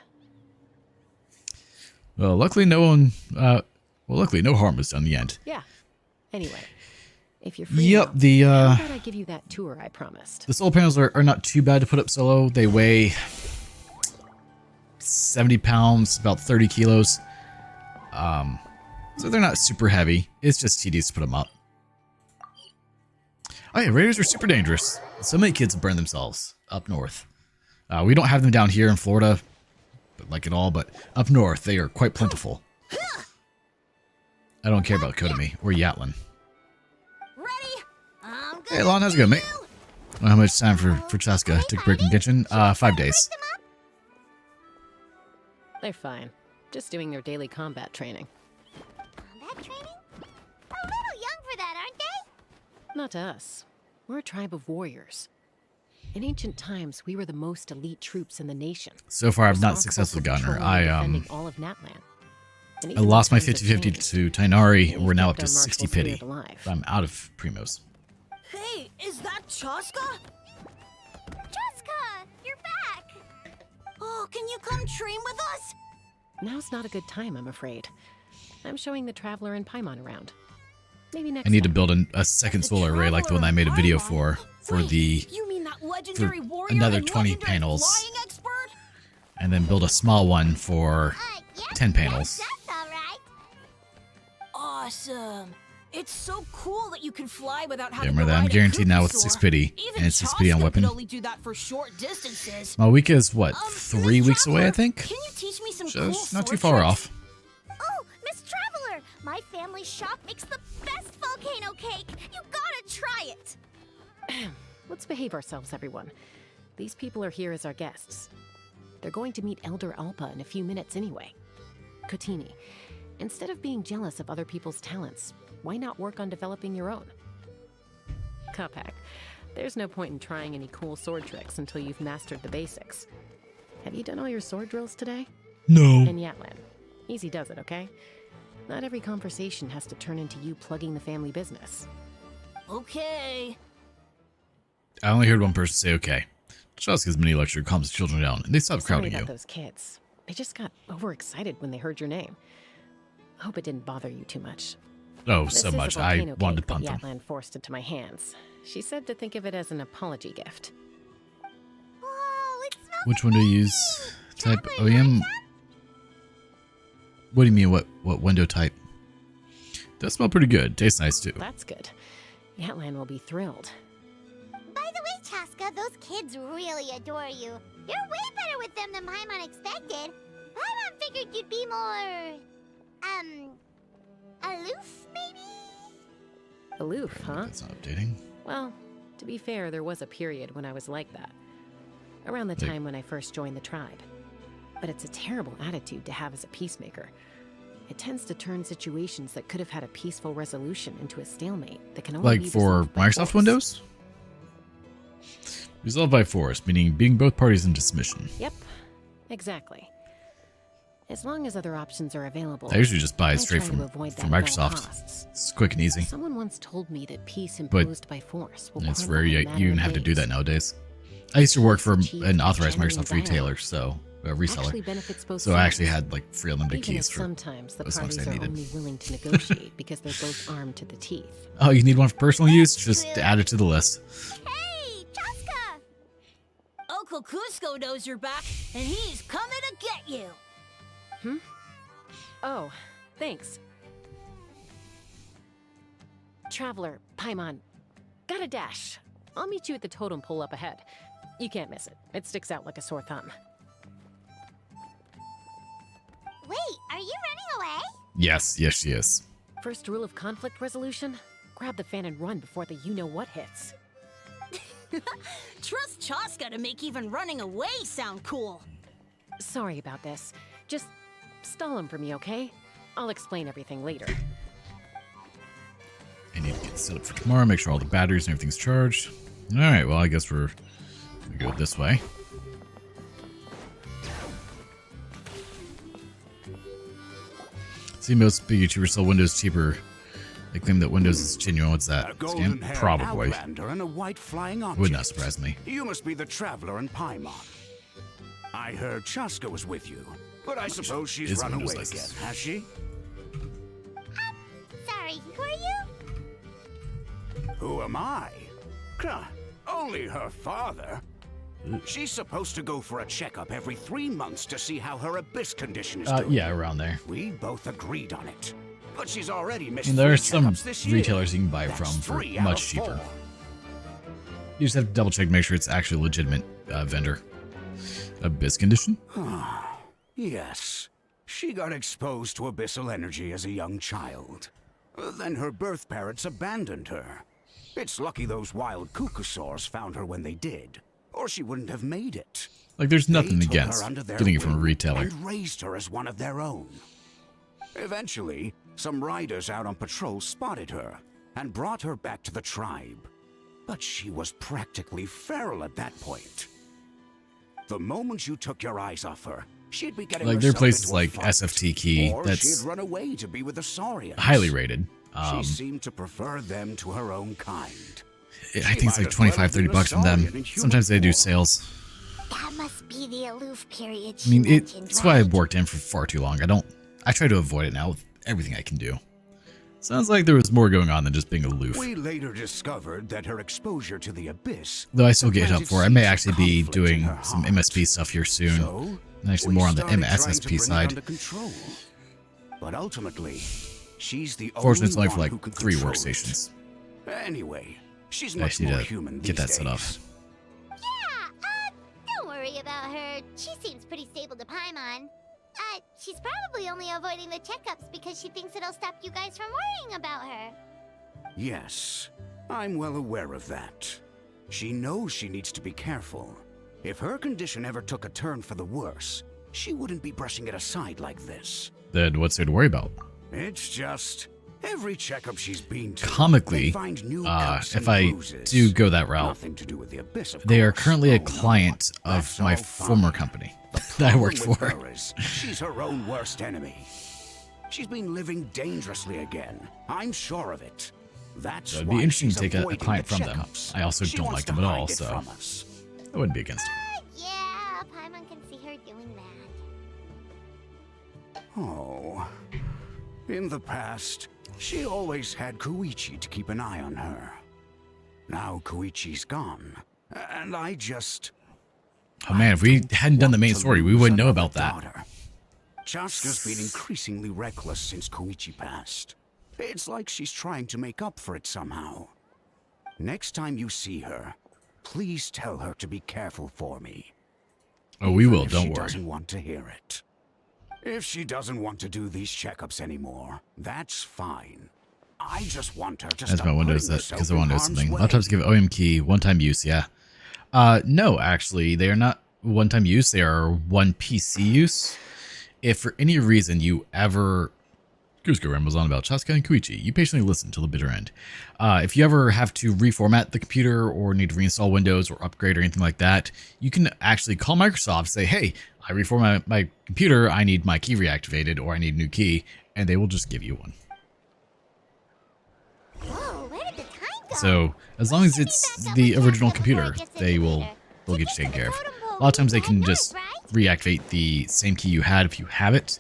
Well, luckily no harm was done in the end. Yeah. Anyway, if you're free Yep, now, the how about I give you that tour I promised? the solar panels are not too bad to put up solo. They weigh 70 pounds, about 30 kilos. So they're not super heavy. It's just tedious to put them up. Oh yeah, raiders are super dangerous. So many kids have burned themselves up north. We don't have them down here in Florida, but like at all, but up north, they are quite plentiful. I don't care about Kotomi or Yatlin. Hey, Lon, how's it going, mate? Well, how much time for Chaska? Take a break in Genshin? 5 days. They're fine. Just doing their daily combat training. Combat training? A little young for that, aren't they? Not to us. We're a tribe of warriors. In ancient times, we were the most elite troops in the nation. So far, I've not Responsible successfully for gotten her. patrolling and I defending all of Natlan. And I even lost my though times 50-50 have changed, to Tainari. we've We're now up kept to our 60 martial pity. spirit alive. I'm out of Primos. Hey, is that Chaska? Chaska, you're back! Oh, can you come train with us? Now's not a good time, I'm afraid. I'm showing the Traveler and Paimon around. Maybe next I need to time. build a second solar array like the one I made a video for the You mean that legendary warrior another and 20 legendary panels. flying expert? and then build a small one for Yeah, 10 panels. That's alright. Awesome. It's so cool that you can fly without Yeah, having remember to that. I'm ride a guaranteed now with Kukusaur. 6 pity Even and 6 pity on Chaska weapon. could only do that for short distances. Malwika is what, 3 Miss weeks away, I Traveler, think? Can you teach me some So cool it's not too sword far tricks? off. Oh, Miss Traveler! My family's shop makes the best volcano cake! You gotta try it! Let's behave ourselves, everyone. These people are here as our guests. They're going to meet Elder Alpa in a few minutes anyway. Kotini, instead of being jealous of other people's talents, why not work on developing your own? Kapak, there's no point in trying any cool sword tricks until you've mastered the basics. Have you done all your sword drills today? No. And Yatlan, easy does it, okay? Not every conversation has to turn into you plugging the family business. Okay. I only heard one person say okay. Chaska's mini lecture calms children down, and they stop Sorry crowding about you. those kids. They just got overexcited when they heard your name. I hope it didn't bother you too much. Oh, This so is a much. I volcano wanted to cake that punt them. Yatlan forced into my hands. She said to think of it as an apology gift. Whoa, it smells Which one do you use? Type Traveler, you want OEM? some? What do you mean, what window type? Does smell pretty good. Tastes nice, too. That's good. Yatlan will be thrilled. By the way, Chaska, those kids really adore you. You're way better with them than Paimon expected. Paimon figured you'd be more... aloof, maybe? Aloof, huh? That's not updating. Well, to be fair, there was a period when I was like that. Around the time when I first joined the tribe. But it's a terrible attitude to have as a peacemaker. It tends to turn situations that could have had a peaceful resolution into a stalemate that can only Like be for resolved by Microsoft force. Windows? Resolved by force, meaning being both parties into submission. Yep, exactly. As long as other options are available. I usually just buy I it straight try from to avoid that from at all Microsoft. costs. It's quick and easy. Someone once told me that peace But imposed by force will It's crumble rare in a you matter even of have to do days. that nowadays. I used to work for Achieve an authorized genuine Microsoft dialogue. retailer, so a reseller. Actually benefits both So I actually sides. had like free unlimited Even if keys for sometimes the as long as parties I are needed. only willing to negotiate because they're both armed to the teeth. Oh, you need one for personal use? Just add it to the list. Hey, Chaska! Uncle Cusco knows you're back, and he's coming to get you. Oh, thanks. Traveler, Paimon, got a dash. I'll meet you at the totem pole up ahead. You can't miss it. It sticks out like a sore thumb. Wait, are you running away? Yes, she is. First rule of conflict resolution? Grab the fan and run before the you-know-what hits. Trust Chaska to make even running away sound cool. Sorry about this. Just stall him for me, okay? I'll explain everything later. I need to get set up for tomorrow, make sure all the batteries and everything's charged. Alright, well, I guess we go this way. See, most big YouTubers sell Windows cheaper. They claim that Windows is genuine. What's that? A Scam? golden-haired Probably. outlander and a white flying object. Would not surprise me. You must be the traveler in Paimon. I heard Chaska was with you, but I suppose she's Is run Windows away license. again, has she? Sorry, who are you? Who am I? Huh, only her father. She's supposed to go for a checkup every 3 months to see how her abyss condition is doing. Yeah, around there. We both agreed on it. But she's already missed And there are 3 some checkups this year. retailers you can buy it That's from for 3 out much of cheaper. 4. You just have to double check, make sure it's actually a legitimate vendor. Abyss condition? Yes. She got exposed to abyssal energy as a young child. Then her birth parents abandoned her. It's lucky those wild cuckosaurs found her when they did, or she wouldn't have made it. Like, there's nothing They took against her under their getting it from a wing retailer. and raised her as one of their own. Eventually, some riders out on patrol spotted her and brought her back to the tribe. But she was practically feral at that point. The moment you took your eyes off her, she'd be getting Like, there are herself places into a like fight, SFT Key or that's she'd run away to be with the Saurians. highly rated. She seemed to prefer them to her own kind. I think it's like 25, 30 bucks from them. Sometimes they do sales. That must be the aloof period. I mean, she mentioned, it's why I've right? worked in for far too long. I try to avoid it now with everything I can do. Sounds like there was more going on than just being aloof. We later discovered that her exposure to the abyss. Though I still get hit up planted for it. I may seeds of actually be conflict in doing her some heart. MSP stuff here soon. So, And actually we more on the started trying to MSSP bring it side. under control. But ultimately, she's the Fortunately, it's only only for one who like can 3 control it. workstations. Anyway, she's I much actually more need to human get these that set up. days. Yeah, don't worry about her. She seems pretty stable to Paimon. She's probably only avoiding the checkups because she thinks it'll stop you guys from worrying about her. Yes, I'm well aware of that. She knows she needs to be careful. If her condition ever took a turn for the worse, she wouldn't be brushing it aside like this. Then what's there to worry about? It's just every checkup she's been to, Comically, they find new cuts if and I bruises. do go that route, Nothing to do with the abyss, of they are course. currently a Oh, no. client of That's my all former fine. company The that I worked problem for. with her is she's her own worst enemy. She's been living dangerously again. I'm sure of it. That's So it'd be why interesting to she's take a avoiding client the from them. checkups. I also She don't wants like to them at all, hide it so from us. I wouldn't be against it. Yeah, Paimon can see her doing that. Oh. In the past, she always had Koichi to keep an eye on her. Now Koichi's gone, and I just... Oh man, if we hadn't done the main want to story, we lose wouldn't know another about that. daughter. Chaska's been increasingly reckless since Koichi passed. It's like she's trying to make up for it somehow. Next time you see her, please tell her to be careful for me. Oh, we Even will, if don't she worry. doesn't want to hear it. If she doesn't want to do these checkups anymore, that's fine. I just want her to That's stop my Windows putting that because herself I in want to know harm's something. way. Laptops give OM key one-time use, yeah. No, actually, they are not one-time use. They are one PC use. If for any reason you ever... Cusco rambles on about Chaska and Koichi, you patiently listen till the bitter end. If you ever have to reformat the computer or need to reinstall Windows or upgrade or anything like that, you can actually call Microsoft and say, hey, I reformat my computer, I need my key reactivated or I need a new key, and they will just give you one. Whoa, where did the time go? So as long as it's the original computer, they'll get you taken care of. A lot of times they can just reactivate the same key you had if you have it,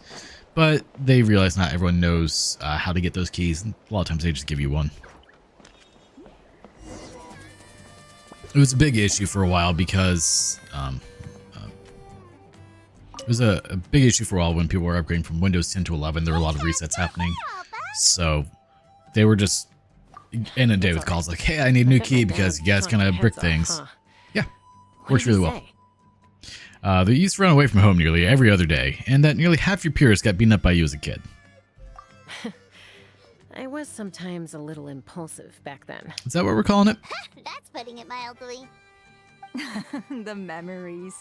but they realize not everyone knows how to get those keys. And a lot of times they just give you one. It was a big issue for a while because it was a big issue for a while when people were upgrading from Windows 10 to 11. There were a lot of resets happening, so they were just inundated with calls like, "Hey, I need a new key because you guys kind of brick things." Yeah, works really well. They used to run away from home nearly every other day, and that nearly half your peers got beaten up by you as a kid. I was sometimes a little impulsive back then. Is that what we're calling it? That's putting it mildly. The memories.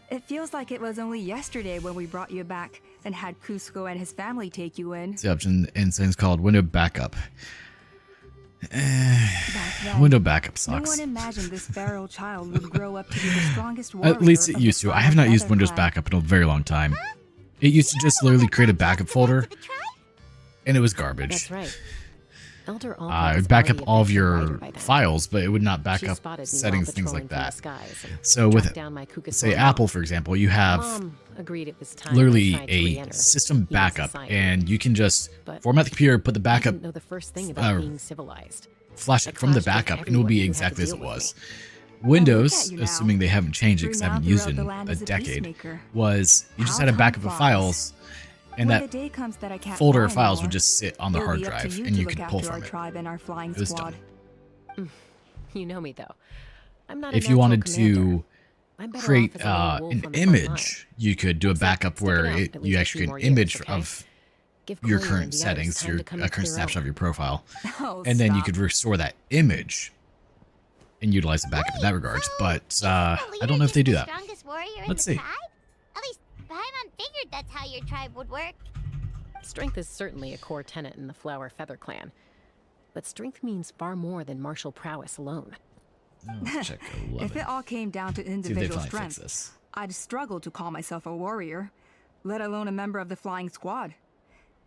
It feels like it was only yesterday when we brought you back and had Cusco and his family take you in. It's the option in things called window backup. Back then, Window backup no sucks. one imagined this feral child would grow up to be the strongest warrior. At least it of used the to. I have not Fire used Feather Windows clan. Backup in a very long time. It used to just literally create a backup folder, and it was garbage. That's right. Elder It would back up all of your files, but it would not back up settings, things like that. So with, say, Apple, for example, you have agreed it was time literally I tried to a re-enter system human backup, society. and you can just But format the computer, put the I backup, didn't know the first thing about being civilized. flash I it from the clashed with backup, and it will be everyone who had to exactly as deal it with was. Oh, Windows, look at you now. assuming they haven't changed it because I haven't Renowned used it throughout in the land a as a decade, peacemaker. was you just How had a time backup of flies. files, and When that the day comes that I can't folder fly of files anymore, would just sit on the it'll hard be up to drive, you and to you look could pull after from our it. tribe and our flying It was squad. dumb. You know me though. I'm not a If you natural wanted commander. to I'm better create off as a lone wolf an on the front line. image, you could do a Except backup stick it where out, at you least a actually few get more an image years, okay? of Give your Koya and current the others settings, time your to come a into current their snapshot own. of your profile, Oh, and then you stop. could restore that image and utilize the backup in that regards. But I don't know if they do that. Strongest warrior in Let's the see. tribe? At least Paimon figured that's how your tribe would work. Strength is certainly a core tenet in the Flower Feather clan. But strength means far more than martial prowess alone. Let's check 11. If it all came down to See if they individual finally fix strength, this. I'd struggle to call myself a warrior, let alone a member of the flying squad.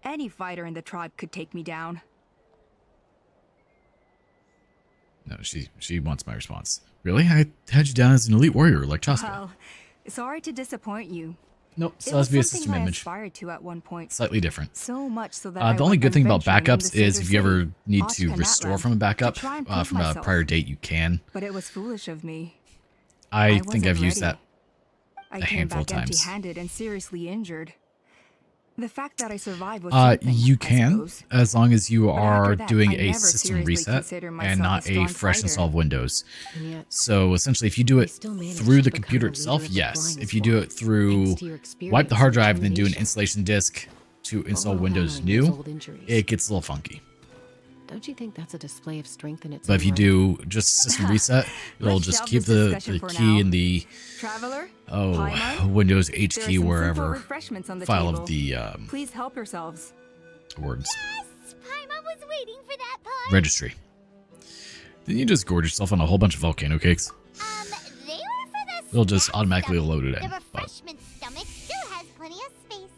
Any fighter in the tribe could take me down. No, she wants my response. Really? I had you down as an elite warrior like Chaska. Well, sorry to disappoint you. Nope, It still has was to be a something system I image. aspired to at one point. Slightly different. So much so that The only good thing about venturing backups in the is Cinder if you ever City, need to Ochka restore Natlan, from a backup to try and prove from a myself. prior date, you can. But it was foolish of me. I think wasn't I've used ready. that I a came handful of back times. empty-handed and seriously injured. The fact that I survived was You something, I can, suppose. as long as you But after are that, doing I a never system seriously reset considered myself and not a strong a fresh fighter. install of Windows. And yet, So essentially, if you do it still managed through to the become computer a leader itself, of the yes. flying If you do it squad, through thanks to your wipe the experience hard and drive and then do an determination. installation disk to install Overcome Windows all these new, old injuries. it gets a little funky. Don't you think that's a display of strength in its But own if you right? do just system reset, it'll Let's just shelve keep this the discussion for key now. in the Traveler, oh Paimon, Windows H there are key some simple wherever refreshments on the file table. of the Please help yourselves. words Yes! Paimon was waiting for that part. registry. Then you just gorge yourself on a whole bunch of volcano cakes. They were for the It'll just snack automatically stomach. load it in, The but- refreshment stomach still has plenty of space.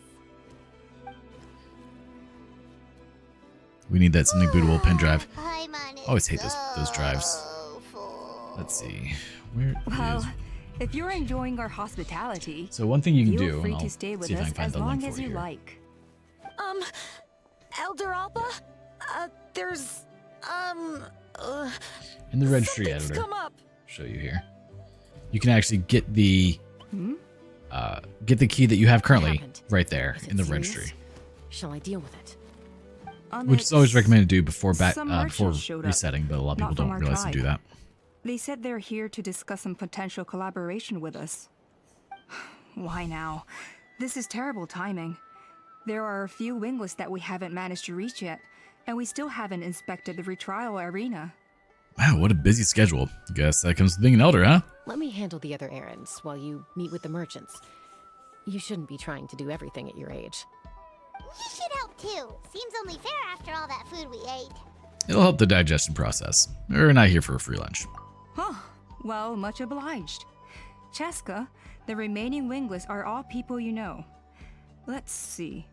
We need that something bootable pen drive. Paimon is Always hate those drives. so full. Let's see. Where Well, is... if you're enjoying our hospitality, So one thing you can feel do, free and to I'll stay with see if I us can find as the long link as for you here. like. Elder Alba? There's, In the registry something's editor, come up. show you here. You can actually get the Hmm? key that you have currently happened? right there Is it in the serious? registry, Shall I deal with it? which is always recommended to do before Some before merchants showed up, resetting, but a lot of people not from don't our realize to do tribe. that. They said they're here to discuss some potential collaboration with us. Why now? This is terrible timing. There are a few wingless that we haven't managed to reach yet, and we still haven't inspected the retrial arena. Wow, what a busy schedule. Guess that comes with being an elder, huh? Let me handle the other errands while you meet with the merchants. You shouldn't be trying to do everything at your age. You should help too. Seems only fair after all that food we ate. It'll help the digestion process. We're not here for a free lunch. Huh. Well, much obliged. Chaska, the remaining wingless are all people you know. Let's see.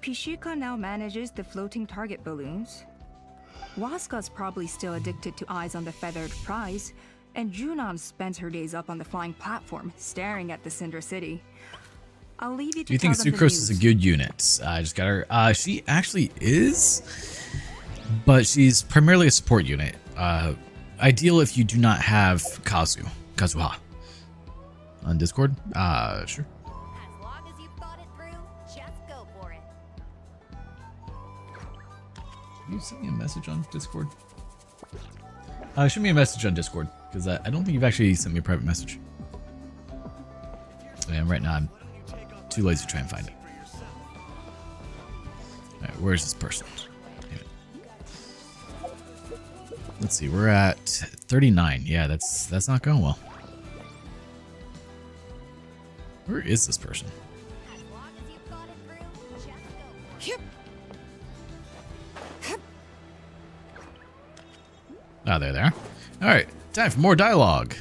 Pishika now manages the floating target balloons. Waska's probably still addicted to eyes on the feathered prize, and Junon spends her days up on the flying platform, staring at the Cinder City. I'll leave you to Do you think tell them the Sucrose is a news. good unit? I just got her. She actually is, but she's primarily a support unit. Ideal if you do not have Kazuha on Discord. Sure. As long as you've thought it through, just go for it. You sent me a message on Discord. Shoot me a message on Discord because I don't think you've actually sent me a private message. And right now I'm too lazy to try and find it. Alright, where's this person? Damn it. Let's see, we're at 39. Yeah, that's not going well. Where is this person? As long as you've thought it through, just go for it. Ah, there they are. Alright, time for more dialogue.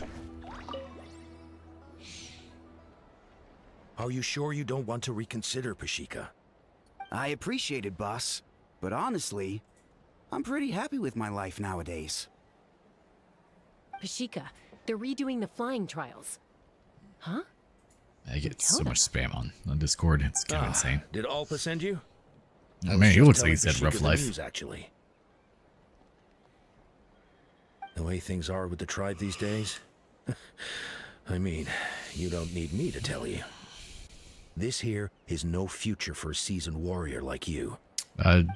Are you sure you don't want to reconsider, Pashika? I appreciate it, boss. But honestly, I'm pretty happy with my life nowadays. Pashika, they're redoing the flying trials. Huh? I get so much spam on Discord. It's kind of insane. Did Alpa send you? Oh, man, he looks like he's had a rough life. News, actually. The way things are with the tribe these days? I mean, you don't need me to tell you. This here is no future for a seasoned warrior like you. Come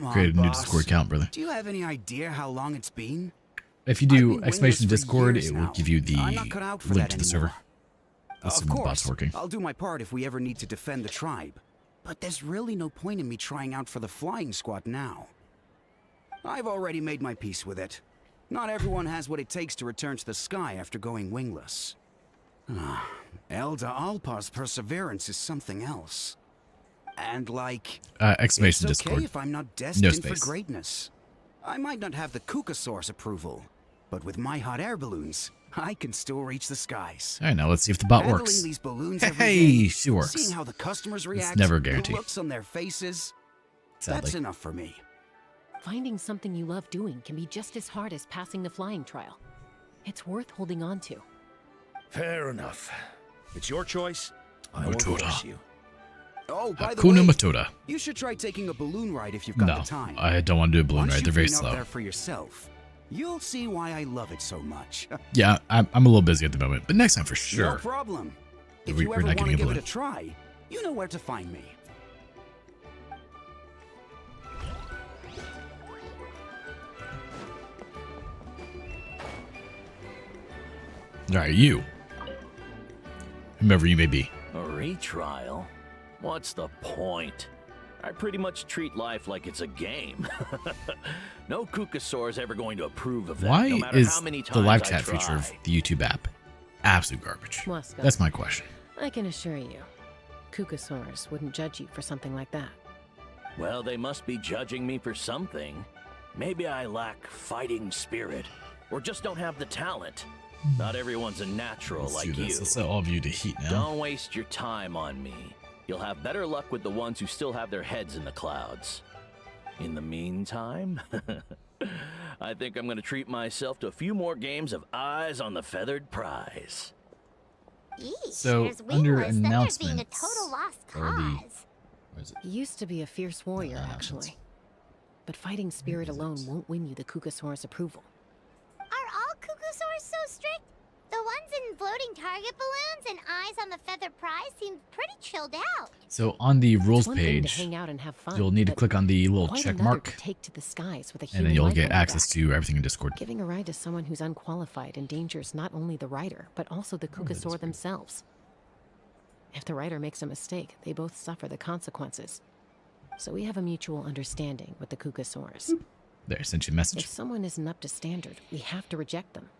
on, create a new boss. Discord account, brother. Do you have any idea how long it's been? if you I've do been exclamation wingless for Discord, years it will now. give you the I'm not cut out for link that to the server. anymore. Assume Of the bot's course, working. I'll do my part if we ever need to defend the tribe. But there's really no point in me trying out for the flying squad now. I've already made my peace with it. Not everyone has what it takes to return to the sky after going wingless. Elder Alpa's perseverance is something else. And like, Exclamation it's okay Discord. if I'm not No destined for space. greatness. I might not have the Kukasaur's approval, but with my hot air balloons, I can still reach the skies. All right, now let's see if the bot Handling works. these balloons every Hey, day, she works. Seeing how the customers react, never a the guarantee. looks on their faces, Sadly. that's enough for me. Finding something you love doing can be just as hard as passing the flying trial. It's worth holding on to. Fair enough. It's your choice. I won't Matota. force you. Oh, by the Hakuna way, Matota. you should try taking a balloon ride if you've got No, the time. I don't want to do a balloon Once ride. They're you've very been up slow. there for yourself, you'll see why I love it so much. Yeah, I'm a little busy at the moment, but next time for No sure. problem. We- If you we're ever not want to getting a give it balloon. a try, you know where to find me. All right, you. Whomever you may be. A retrial? What's the point? I pretty much treat life like it's a game. No Kukasaur is ever going to approve of that, Why no matter is how many the times live I chat try. feature of the YouTube app absolute garbage? Muska. That's my question. I can assure you, Kukasaurus wouldn't judge you for something like that. Well, they must be judging me for something. Maybe I lack fighting spirit, or just don't have the talent. Not everyone's a natural Let's like do this. you. Let's set all of you to heat now. Don't waste your time on me. You'll have better luck with the ones who still have their heads in the clouds. In the meantime, I think I'm gonna treat myself to a few more games of Eyes on the Feathered Prize. Yeesh, So, there's under wingless, then there's being a announcements, total lost or the- cause. What is it? He used to be a fierce warrior, announcements. actually. But fighting spirit alone won't win you the Kukasaurus' approval. Are all Kukasaurs so strict? The ones in floating target balloons and Eyes on the Feathered Prize seem pretty chilled out. So on the rules It's one thing to page, hang out and have fun, you'll need to but click on the little quite check another mark, to take to the skies with a and human then you'll life get on your access back. to everything in Discord. Giving a ride to someone who's unqualified endangers not only the rider, but also the Kukasaur themselves. If the rider makes a mistake, they both suffer the consequences. So we have a mutual understanding with the Kukasaurus. There, I sent you a message. If someone isn't up to standard, we have to reject them.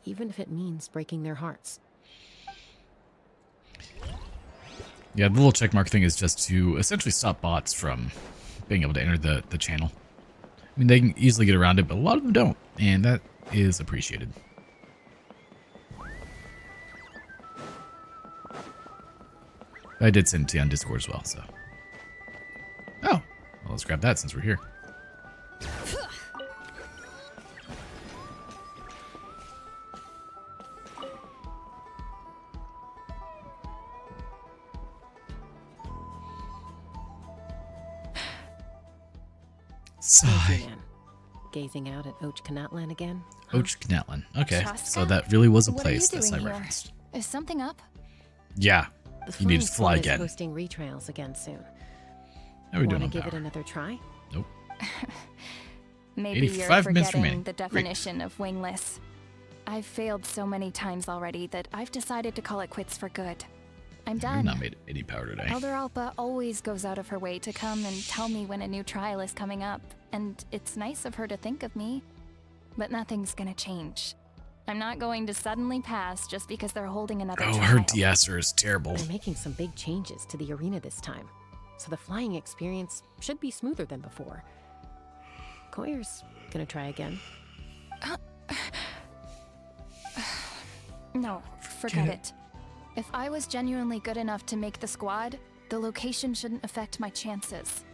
Even if it means breaking their hearts. Yeah, the little check mark thing is just to essentially stop bots from being able to enter the channel. I mean, they can easily get around it, but a lot of them don't, and that is appreciated. I did send it to you on Discord as well, so. Oh, well, let's grab that since we're here. Sigh. Man, gazing out at Och Kanatlan again. Och Knatlan. Okay, so Shaska? that really was a What are you place that I doing here? referenced. Is something up? Yeah, The you need to flying fly squad is again. hosting retrials again soon. How are we doing Want on to give power? it another try? Nope. Maybe you're 85 minutes forgetting remaining. the Great. definition of wingless. I've failed so many times already that I've decided to call it quits for good. I'm We've done. not made any power today. Elder Alpa always goes out of her way to come and tell me when a new trial is coming up, and it's nice of her to think of me. But nothing's gonna change. I'm not going to suddenly pass just because they're holding another Oh, trial. her de-esser is terrible. They're making some big changes to the arena this time, so the flying experience should be smoother than before. Koyer's gonna try again. No, forget it. If I was genuinely good enough to make the squad, the location shouldn't affect my chances.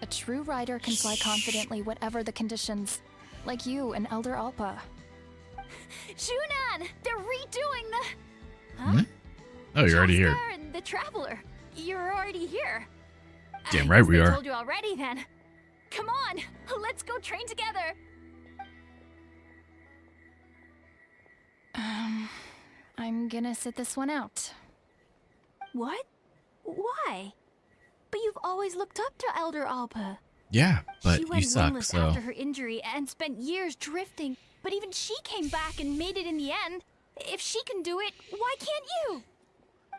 A true rider can fly confidently whatever the conditions, like you and Elder Alpa. Shunan! They're redoing the... Hmm? Oh, you're already here. Jaskar and the Traveler. You're already here. Damn I right guess we they are. told you already then. Come on, let's go train together. I'm gonna sit this one out. What? Why? But you've always looked up to Elder Alpa. Yeah, but she you went suck, wingless so... after her injury and spent years drifting, but even she came back and made it in the end. If she can do it, why can't you?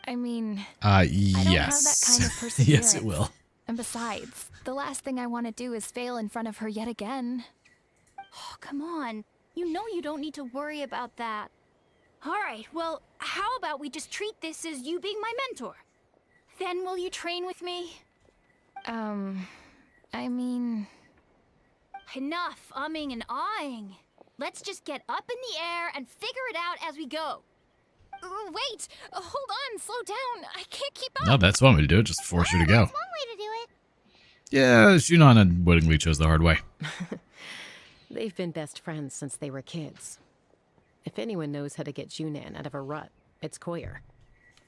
I mean, yes. I don't have that kind of perseverance. Yes, it will. And besides, the last thing I want to do is fail in front of her yet again. Oh, come on. You know you don't need to worry about that. All right, well, how about we just treat this as you being my mentor? Then will you train with me? I mean... Enough umming and ahhing. Let's just get up in the air and figure it out as we go. Wait! Hold on, slow down. I can't keep up. No, that's one way to do it. Just force her to go. That's one way to do it. Yeah, Shunon unwittingly chose the hard way. They've been best friends since they were kids. If anyone knows how to get Junan out of a rut, it's Koyer.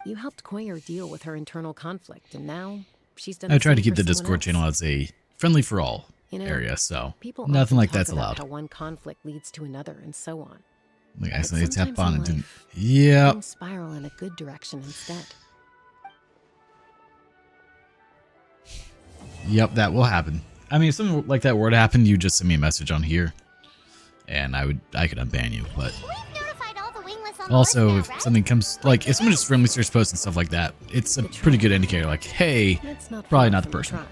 You helped Koyer deal with her internal conflict, and now she's done. I tried to same keep for the someone Discord else. channel as a friendly for all area, so People nothing often like talk that's about allowed. How one conflict leads to another, and so on. Like I But accidentally tap sometimes on in and didn't. life, Yeah. things spiral in a good direction instead. Yep, that will happen. I mean, if something like that were to happen, you just send me a message on here, and I could unban you. But We've notified all the wingless on the also, list if now, right? something comes, like if someone just friendly starts posting stuff like that, it's a pretty good indicator. Like, hey, It's not probably far not the from person. tribe.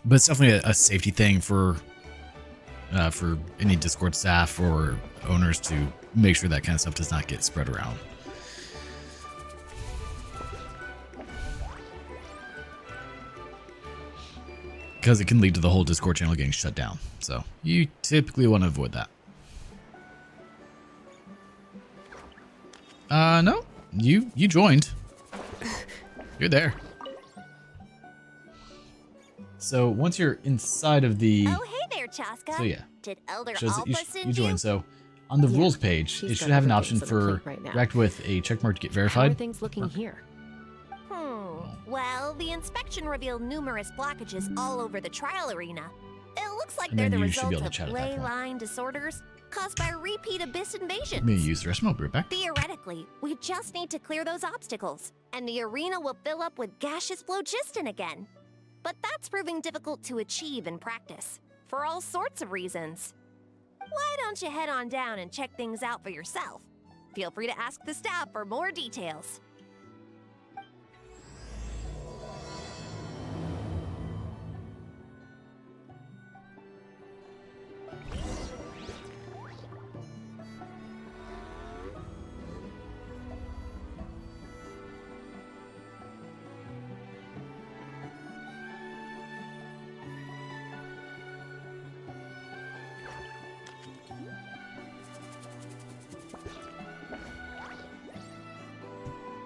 But it's definitely a safety thing for any Discord staff or owners to make sure that kind of stuff does not get spread around. Because it can lead to the whole Discord channel getting shut down. So you typically want to avoid that. No. You joined. You're there. So once you're inside of the... Oh, hey there, Chaska. So yeah. Did Elder Shows that Alpha you send joined. So on the Yeah, rules page, she's it should got have an other option things on her for plate right now. interact with a checkmark to get How are verified. things looking here? Well, the inspection revealed numerous blockages all over the trial arena. It looks like And they're then the you should be result able to chat of at that ley point. line disorders caused by repeat abyss invasions. Let me use the restroom. I'll be right back. Theoretically, we just need to clear those obstacles, and the arena will fill up with gaseous phlogiston again. But that's proving difficult to achieve in practice, for all sorts of reasons. Why don't you head on down and check things out for yourself? Feel free to ask the staff for more details.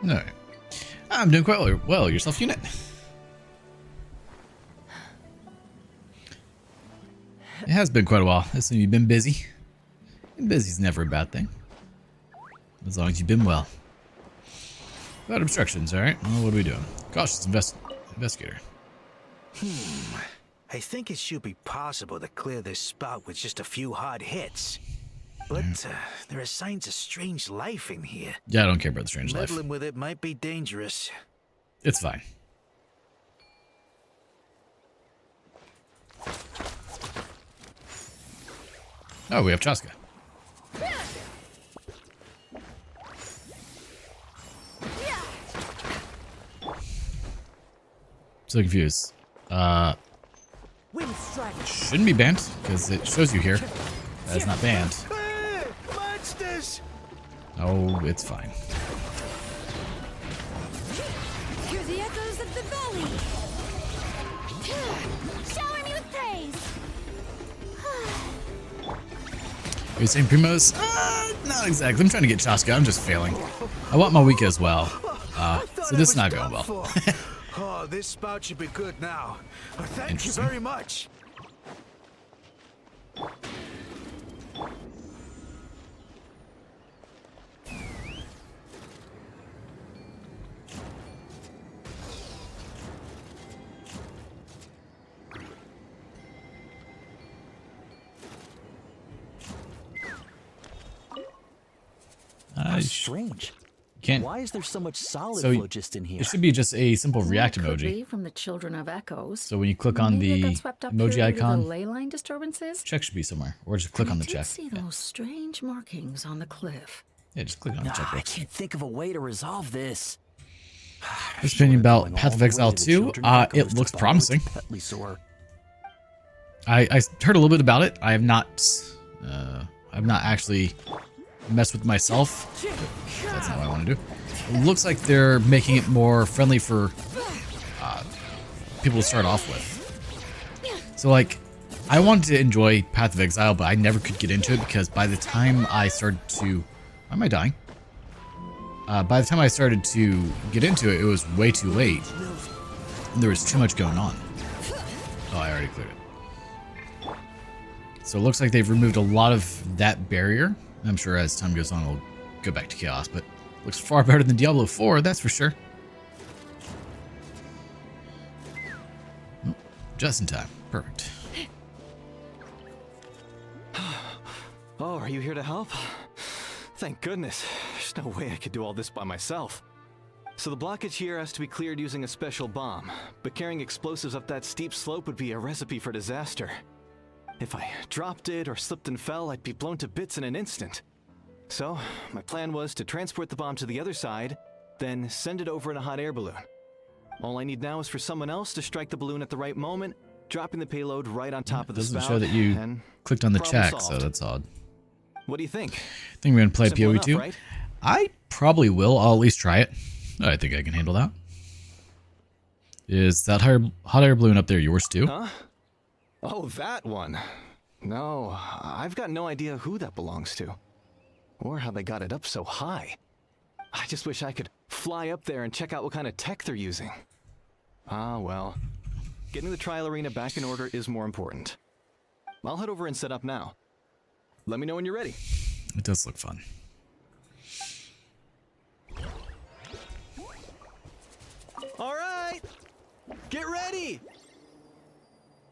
All right. I'm doing quite well. Yourself, unit? It has been quite a while. Listen, you've been busy. And busy's never a bad thing. As long as you've been well. Without obstructions, alright? Well, what are we doing? Cautious investigator. I think it should be possible to clear this spot with just a few hard hits. But there are signs of strange life in here. Yeah, I don't care about the strange life. Meddling with it might be dangerous. It's fine. Oh, we have Chaska. So confused. Shouldn't be banned because it shows you here. That is not banned. Hey, monsters! Oh, it's fine. Hear the echoes of the valley. Shower me with praise. Are you saying Primos? Not exactly. I'm trying to get Chaska. I'm just failing. I want Mawika as well. So this is not going well. Oh, this spout should be good now. Thank you Interesting. very much. I Strange. Can't. Why is there so much solid So phlogiston in here? it should be just a simple react Could emoji. be from the Children of Echoes. So when you click on Maybe it the got swept up emoji here due to icon, the ley line disturbances. check should be somewhere, or just click on the I did check. see those strange markings on the cliff. Yeah, just click on the I checkbox. can't think of a way to resolve this. This opinion about Going Path all of the Exile way to the 2, Children of Echoes it to looks borrow promising. its Petley sore. I heard a little bit about it. I have not actually messed with myself. That's not what I want to do. It looks like they're making it more friendly for people to start off with. So like, I wanted to enjoy Path of Exile, but I never could get into it because by the time I started to... Why am I dying? By the time I started to get into it, it was way too late. And there was too much going on. Oh, I already cleared it. So it looks like they've removed a lot of that barrier. I'm sure as time goes on, it'll go back to chaos, but looks far better than Diablo 4, that's for sure. Oh, just in time. Perfect. Oh, are you here to help? Thank goodness. There's no way I could do all this by myself. So the blockage here has to be cleared using a special bomb, but carrying explosives up that steep slope would be a recipe for disaster. If I dropped it or slipped and fell, I'd be blown to bits in an instant. So, my plan was to transport the bomb to the other side, then send it over in a hot air balloon. All I need now is for someone else to strike the balloon at the right moment, dropping the payload right on top of the spout. Doesn't show that you clicked on the check, so that's odd. What do you think? I think we're going to play Simple PoE enough, 2. right? I probably will. I'll at least try it. I think I can handle that. Is that hot air balloon up there yours too? Huh? Oh, that one. No, I've got no idea who that belongs to. Or how they got it up so high. I just wish I could fly up there and check out what kind of tech they're using. Ah, well. Getting the trial arena back in order is more important. I'll head over and set up now. Let me know when you're ready. It does look fun. All right! Get ready!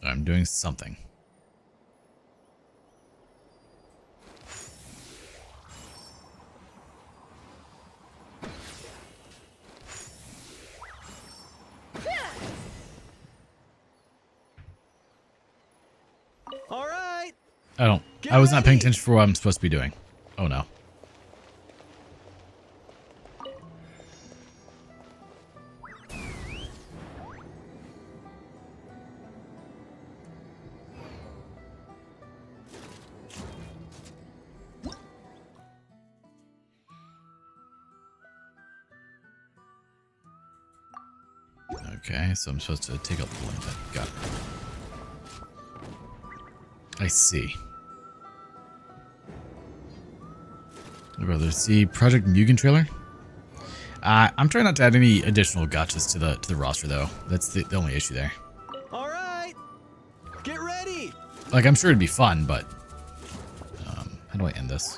I'm doing something. All right! I was not paying attention for what I'm supposed to be doing. Oh no. Okay, so I'm supposed to take out the balloon. Got it. I see. Oh, there's the Project Mugen trailer. I'm trying not to add any additional gotchas to the roster though. That's the only issue there. All right! Get ready! Like, I'm sure it'd be fun, but how do I end this?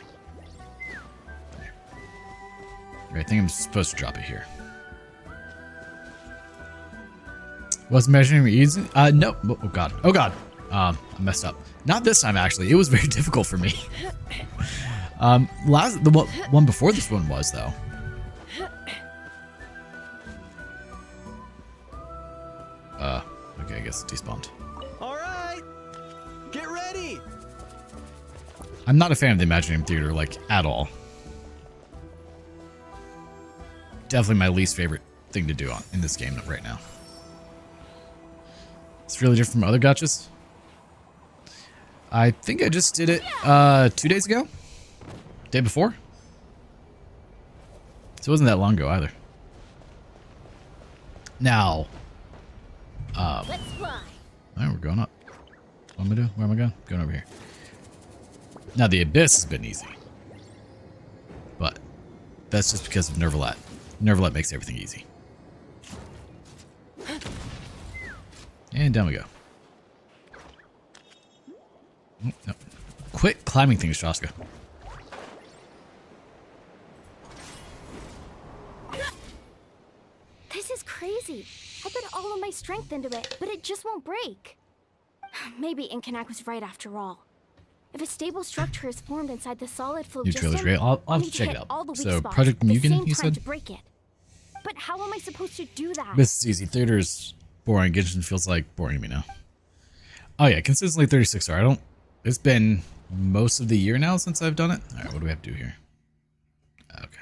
I think I'm supposed to drop it here. Was measuring easy? No. Oh god. Oh god. I messed up. Not this time actually. It was very difficult for me. The one before this one was though. Okay, I guess it despawned. All right! Get ready! I'm not a fan of the Imaginarium Theater, like, at all. Definitely my least favorite thing to do in this game right now. It's really different from other gotchas. I think I just did it 2 days ago? Day before? So it wasn't that long ago either. Now, Let's fly. alright, we're going up. What am I doing? Where am I going? Going over here. Now the Abyss has been easy. But that's just because of Nervalet. Nervalet makes everything easy. And down we go. Oh, no. Quit climbing things, Shaska. This is crazy. I put all of my strength into it, but it just won't break. Maybe Inkanak was right after all. If a stable structure is formed inside the solid New trailer's phlogiston, great. I'll I'll have need to to check hit it out. all the weak So spots Project at the Mugen, same you time said? to break it. But how am I supposed to do that? This is easy. Theater's boring. Genshin feels like boring to me now. Oh yeah, consistently 36 star. I don't. It's been most of the year now since I've done it. All right, what do we have to do here? Okay.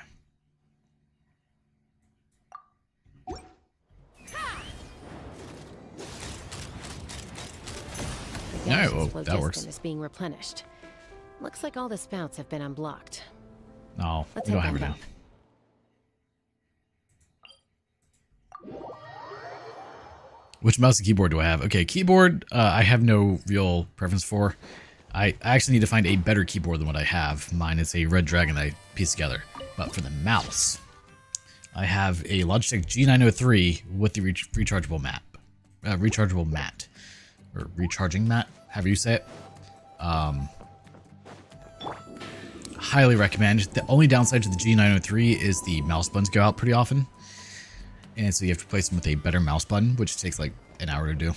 The All right, gaseous well, that phlogiston works. is being replenished. Looks like all the spouts have been unblocked. No, Let's we don't head have it back now. up. Which mouse and keyboard do I have? Okay, keyboard, I have no real preference for. I actually need to find a better keyboard than what I have. Mine is a Red Dragon that I pieced together. But for the mouse, I have a Logitech G903 with the rechargeable mat. Rechargeable mat. Or recharging mat, however you say it. Highly recommend. The only downside to the G903 is the mouse buttons go out pretty often. And so you have to replace them with a better mouse button, which takes like an hour to do.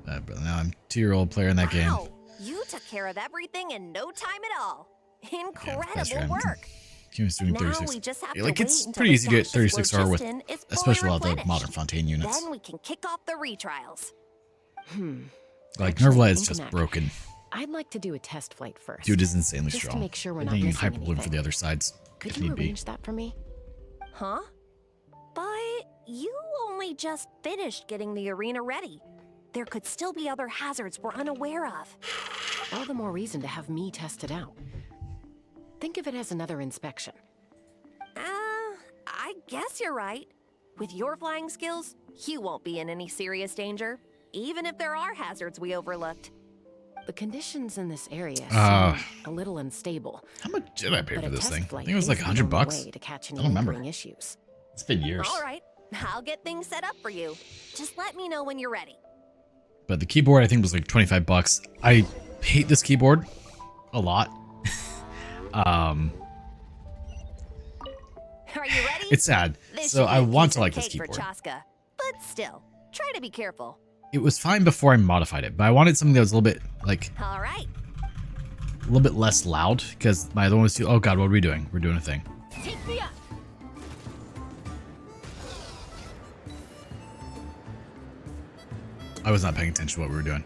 But now I'm a 2-year-old player in that game. You took care of everything in no time at all. Incredible faster, work. Game's doing Now 36. we just have to Like, wait it's until pretty the easy to get gaseous 36 star with, phlogiston is fully especially a lot of the replenished. modern Fontaine units. Then we can kick off the retrials. Like, Actually, Nervlet is thinking just that- broken. I'd like to do a test flight first. Dude is insanely just strong. to make sure we're I not think you can missing hyper bloom for anything. the other sides Could if you need be. arrange that for me? Huh? But you only just finished getting the arena ready. There could still be other hazards we're unaware of. All the more reason to have me test it out. Think of it as another inspection. I guess you're right. With your flying skills, you won't be in any serious danger, even if there are hazards we overlooked. The conditions in this area seem Uh, a little unstable. How much did I pay but for a this test thing? I flight think it was like is the $100 only bucks. way to catch I any don't remember. lingering issues. It's been years. All right, I'll get things set up for you. Just let me know when you're ready. But the keyboard I think was like 25 bucks. I hate this keyboard a lot. Are you ready? It's sad. This So should be I a want piece to of like this cake for keyboard. Chaska, but still, try to be careful. It was fine before I modified it, but I wanted something that was a little bit like All right. a little bit less loud because my other one was too. Oh god, what are we doing? We're doing a thing. Take me up. I was not paying attention to what we were doing.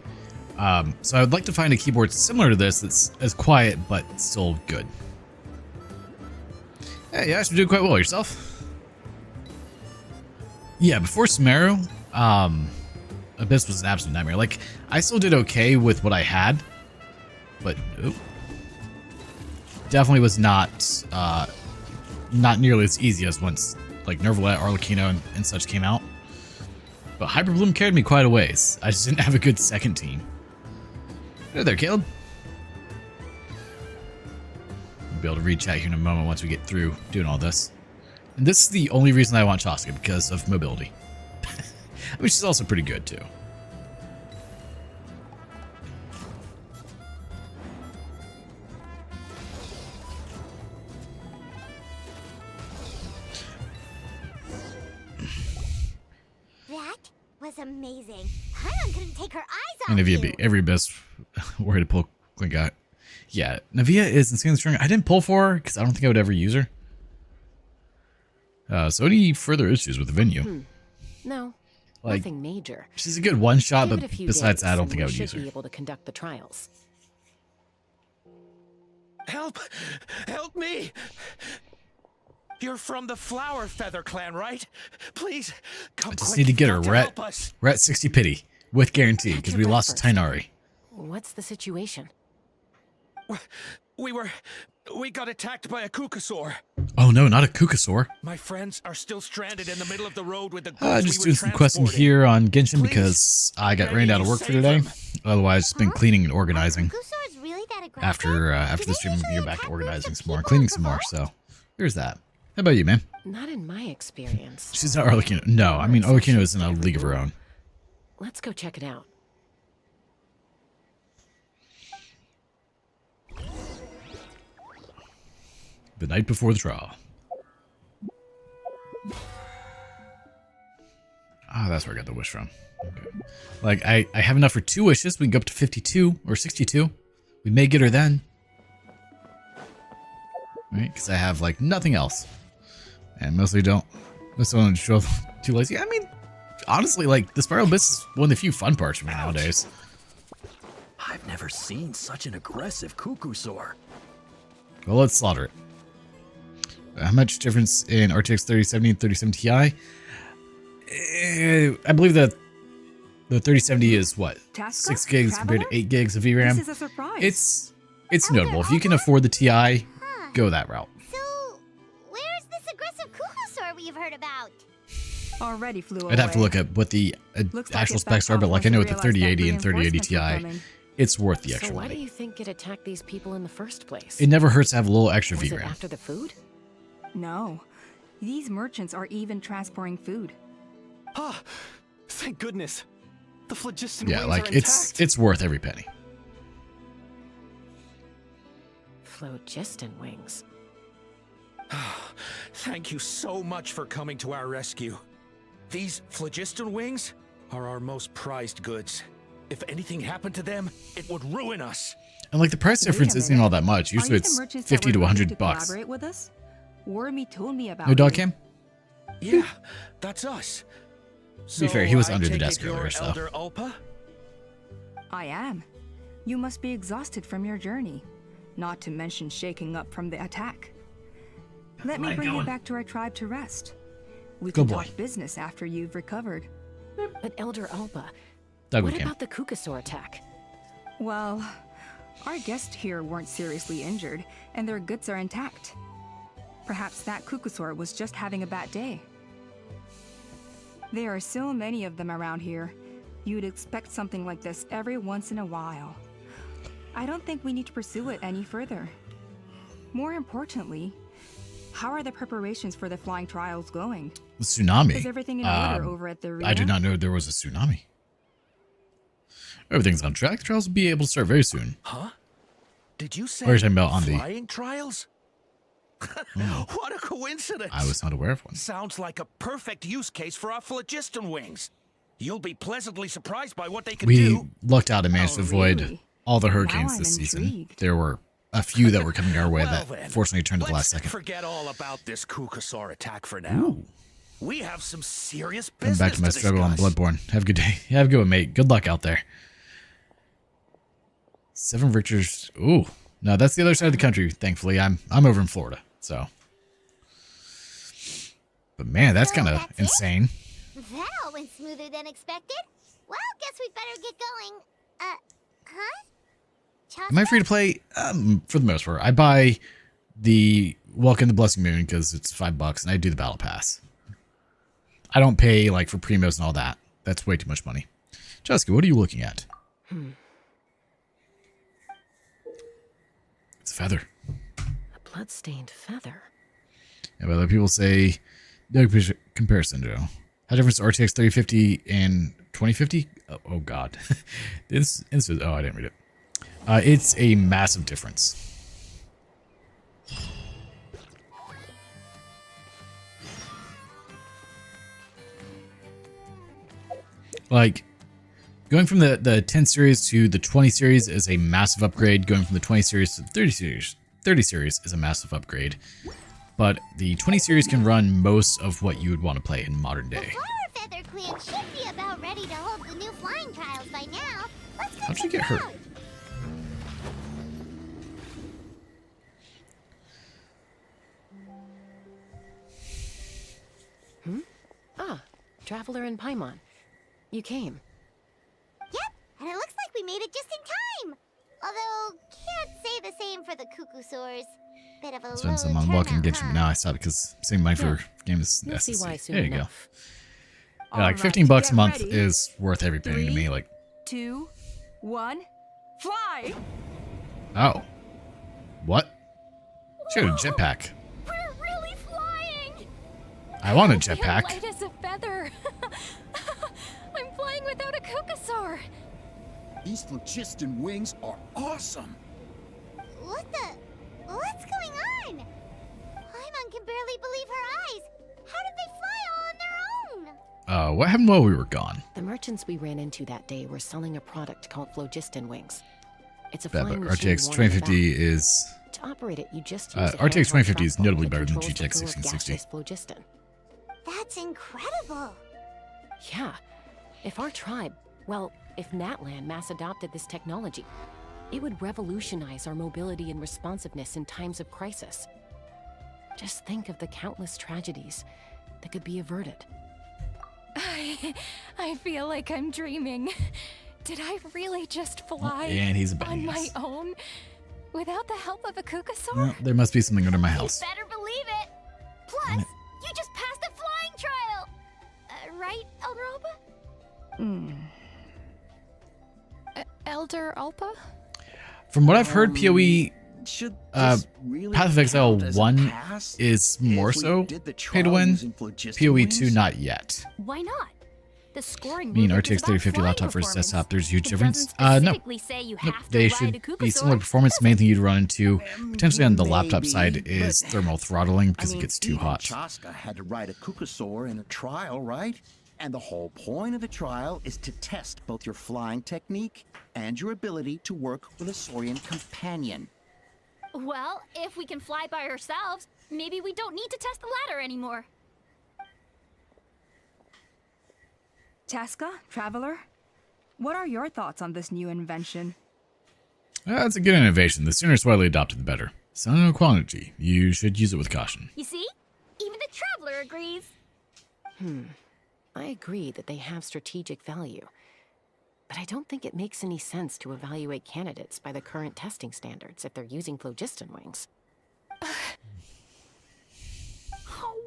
So I would like to find a keyboard similar to this that's as quiet but still good. Hey, you guys are doing quite well. Yourself? Yeah, before Sumeru, Abyss was an absolute nightmare. Like, I still did okay with what I had, but definitely was not nearly as easy as once like Nervalet, Arlecchino, and such came out. But Hyperbloom carried me quite a ways. I just didn't have a good second team. Hey there, Caleb. We'll be able to read chat here in a moment once we get through doing all this. And this is the only reason I want Chaska, because of mobility. Which is also pretty good, too. That was amazing. Hyun couldn't take her eyes off And if you. every best worried to pull Quink out. Yeah, Navia is insanely strong. I didn't pull for her because I don't think I would ever use her. So any further issues with the venue? No, Like, nothing major. She's a good one shot, Give but it a few besides that, I days, don't and think I we would use should her. be able to conduct the trials. Help! Help me! You're from the Flower Feather clan, right? Please, come I just quick. need to get her. You've got We're help at, us. we're at 60 pity with guarantee because your we breath lost first. Tainari. What's the situation? We got attacked by a Kukasaur. Oh no, not a Kukasaur. My friends are still stranded in the middle of the road with the goods Just we doing were some questing transporting. here on Genshin Please, because I got begging rained out of you, work for save today. them. Otherwise, just been cleaning and organizing. Kusor's really that aggressive? After the stream, we're back to organizing some more, cleaning some more. So there's that. How about you, man? Not in my experience. She's not Arlecchino. No, I mean Arlecchino is in a league of her own. Let's go check it out. The night before the trial. Oh, that's where I got the wish from. Okay. Like, I have enough for 2 wishes. We can go up to 52 or 62. We may get her then. Right? Because I have, like, nothing else. And mostly don't show too lazy. I mean, honestly, like, the Spiral Abyss is one of the few fun parts for me nowadays. I've never seen such an aggressive Cuckoosaur. Well, let's slaughter it. How much difference in RTX 3070 and 3070 Ti? I believe that the 3070 is what? 6 gigs compared to 8 gigs of VRAM. This is a surprise. It's notable. If you can afford the Ti, go that route. So, where's this aggressive Cuckoosaur we've heard about? Already flew away. I'd have to look at what the actual specs are, but like I know with the 3080 and 3080 Ti, it's worth the extra So why money. do you think it attacked these people in the first place? It never hurts to have a little extra Was it VRAM. after the food? No. These merchants are even transporting food. Ah, thank goodness. The phlogiston Yeah, wings like are intact. it's worth every penny. Phlogiston wings. Thank you so much for coming to our rescue. These phlogiston wings are our most prized goods. If anything happened to them, it would ruin us. And like the price difference isn't all that much. Usually it's 50 to 100 bucks. Collaborate with us? Wormy told me about No dog you. cam? Yeah, that's us. To be fair, he was I under the take desk it you're earlier, so. Elder Ulpa? I am. You must be exhausted from your journey, not to mention shaking up from the attack. Let me bring you back to our tribe to rest. We Good can boy. talk business after you've recovered. But Elder Alpa, Dog what cam. about the Cuckoosaur attack? Well, our guests here weren't seriously injured, and their goods are intact. Perhaps that Cuckoosaur was just having a bad day. There are so many of them around here. You'd expect something like this every once in a while. I don't think we need to pursue it any further. More importantly, how are the preparations for the flying trials going? The tsunami. Is everything in order over at the arena? I did not know there was a tsunami. Everything's on track. The trials will be able to start very soon. Huh? Did you say What are you talking about on the- flying trials? What a coincidence! I was not aware of one. Sounds like a perfect use case for our phlogiston wings. You'll be pleasantly surprised by what they can We do. lucked out and managed to avoid really? all the Now hurricanes I'm this season. intrigued. There were a few that were coming our way Well that then, fortunately turned at the last let's second. forget all about this Cuckoosaur attack for now. We have some serious business Come back to my struggle on discuss. Bloodborne. Have a good day. Have a good one, mate. Good luck out there. 7 victors. Ooh. No, that's the other side of the country, thankfully. I'm over in Florida, so. But man, that's kind of insane. That all went smoother than expected. Well, guess we'd better get going. Huh? Am I free to play? For the most part. I buy the Welcome to Blessing Moon because it's $5 and I do the Battle Pass. I don't pay like for primos and all that. That's way too much money. Jessica, what are you looking at? It's a feather. A blood-stained feather. Yeah, but other people say no comparison, Joe. How different is RTX 3050 and 2050? Oh God. This I didn't read it. It's a massive difference. Like, going from the 10 series to the 20 series is a massive upgrade. Going from the 20 series to the 30 series is a massive upgrade. But the 20 series can run most of what you would want to play in modern day. Flower Feather Clan should be about ready to hold the new flying trials by now. Let's go How'd she check get it hurt? out. Ah, Traveler in Paimon. You came. Yep, and it looks like we made it just in time. Although, can't say the same for the Cuckoosaurs. Bit of a Spend some low on walking turnout, Genshin, huh? but now I stopped because same money for games. You'll see why soon There you go. enough. Yeah, like Alright, $15 a get month ready. is worth every penny to me. Like, 2, 1, fly! oh, what? She had a jetpack. We're really flying! I want a Feel jetpack. light as a feather. I'm flying without a Cuckoosaur. These phlogiston wings are awesome. What's going on? Paimon can barely believe her eyes. How did they fly all on their own? What happened while we were gone? The merchants we ran into that day were selling a product called phlogiston wings. It's a Yeah, flying but machine RTX worn on the 2050 back. is... To operate it, you just use a RTX handheld 2050 is trackball notably that better than controls the GTX flow of 1660. gaseous phlogiston. That's incredible. Yeah. If our tribe, well, if Natlan mass adopted this technology, it would revolutionize our mobility and responsiveness in times of crisis. Just think of the countless tragedies that could be averted. I feel like I'm dreaming. Did I really just fly and he's a on my badass. own without the help of a Kukasaur? Well, there must be something under my house. Better believe it. Plus, you just passed the flying trial. Right, Elder Alba? Elder Alpa? From what I've heard, PoE Should Path of Exile count as a 1 pass is more if we so did the pay to trial win. using phlogiston PoE 2 wings? not yet. Why not? The scoring I mean, rubric is RTX about 3050 flying laptop versus performance. desktop, there's a huge It difference. doesn't No. specifically say you Nope, have to they ride a should be Kukasaur. similar performance. The main thing you'd run into, potentially on the laptop Maybe, side, is but- thermal throttling because I mean, it gets too even hot. Chaska had to ride a Kukasaur in a trial, right? And the whole point of the trial is to test both your flying technique and your ability to work with a Saurian companion. Well, if we can fly by ourselves, maybe we don't need to test the ladder anymore. Chaska, Traveler, what are your thoughts on this new invention? That's a good innovation. The sooner it's widely adopted, the better. It's not a quantity. You should use it with caution. You see? Even the Traveler agrees. I agree that they have strategic value, but I don't think it makes any sense to evaluate candidates by the current testing standards if they're using phlogiston wings.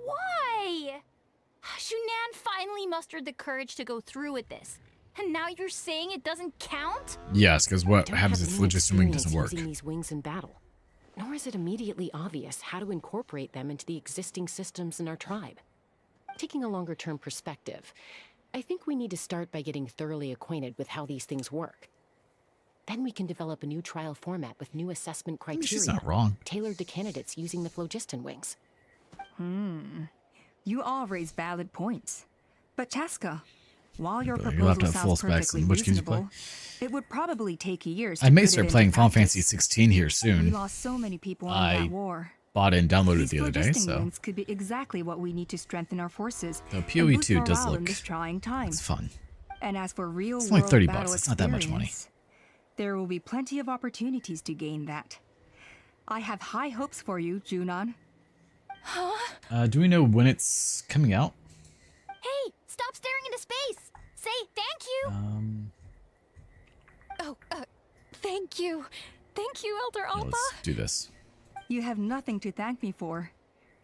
Why? Shunan finally mustered the courage to go through with this. And now you're saying it doesn't count? Yes, because what Don't happens have if any phlogiston wing experience doesn't work? using these wings in battle, nor is it immediately obvious how to incorporate them into the existing systems in our tribe. Taking a longer-term perspective, I think we need to start by getting thoroughly acquainted with how these things work. Then we can develop a new trial format with new assessment criteria She's not wrong. tailored to candidates using the phlogiston wings. You all raise valid points. But Chaska, while your But you'll have to proposal have full sounds specs perfectly in which games you play. reasonable, it would probably take years I to may put it start into playing Final practice. Fantasy 16 here We soon. lost so many people in I that war. bought it and downloaded it These the other day, phlogiston so wings could be exactly what we need to strengthen our forces. So and PoE boost 2 does morale in look- this trying time. it's fun. And as for real It's only world $30. battle It's not that much money. experience, there will be plenty of opportunities to gain that. I have high hopes for you, Junon. Do we know when it's coming out? Hey, stop staring into space! Say thank you! Thank you. Thank you, Elder Yeah, Alpa. let's do this. You have nothing to thank me for.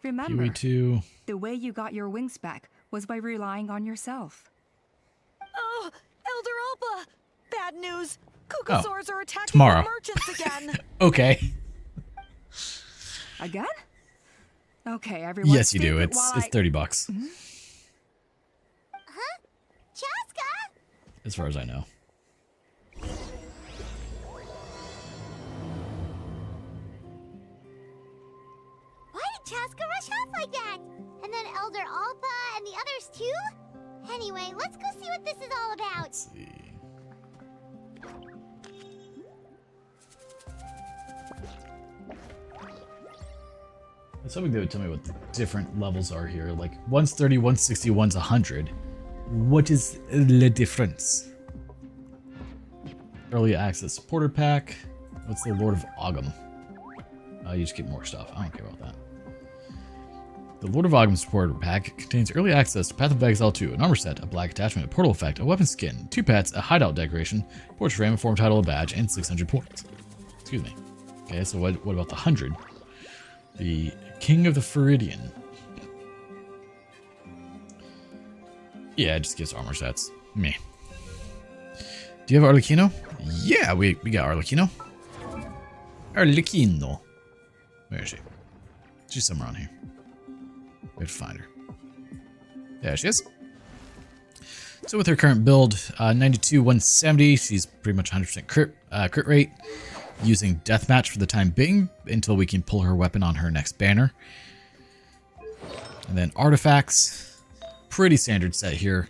Remember, PoE 2. the way you got your wings back was by relying on yourself. Oh, Elder Alpa! Bad news. Kukasaurs Kukasaurs are attacking tomorrow. the merchants again. Okay. Again? Okay, everyone. Yes, you do. It's $30 Huh? Chaska? as far as I know. Why did Chaska rush off like that? And then Elder Alpa and the others too? Anyway, let's go see what this is all about. I was hoping they would tell me what the different levels are here. Like, one's 30, one's 60, one's 100. What is the difference? Early access supporter pack. What's the Lord of Ogham? You just get more stuff. I don't care about that. The Lord of Ogham supporter pack contains early access to Path of Exile 2, an armor set, a black attachment, a portal effect, a weapon skin, 2 pets, a hideout decoration, portrait frame, a form title, a badge, and 600 points. Excuse me. Okay, so what about the 100? The King of the Feridian. Yeah, it just gives armor sets. Me. Do you have Arlecchino? Yeah, we got Arlecchino. Arlecchino. Where is she? She's somewhere on here. We have to find her. There she is. So with her current build, 92, 170, she's pretty much 100% crit rate. Using Deathmatch for the time being until we can pull her weapon on her next banner. And then artifacts. pretty standard set here.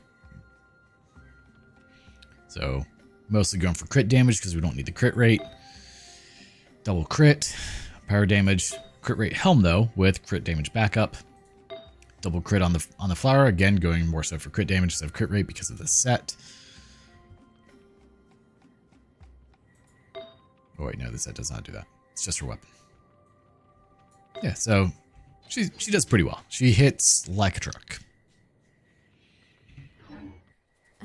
So mostly going for crit damage because we don't need the crit rate. Double crit, power damage, crit rate helm though with crit damage backup. Double crit on the flower, again going more so for crit damage instead of crit rate because of the set. Oh wait, no, the set does not do that. It's just her weapon. Yeah, so she does pretty well. She hits like a truck.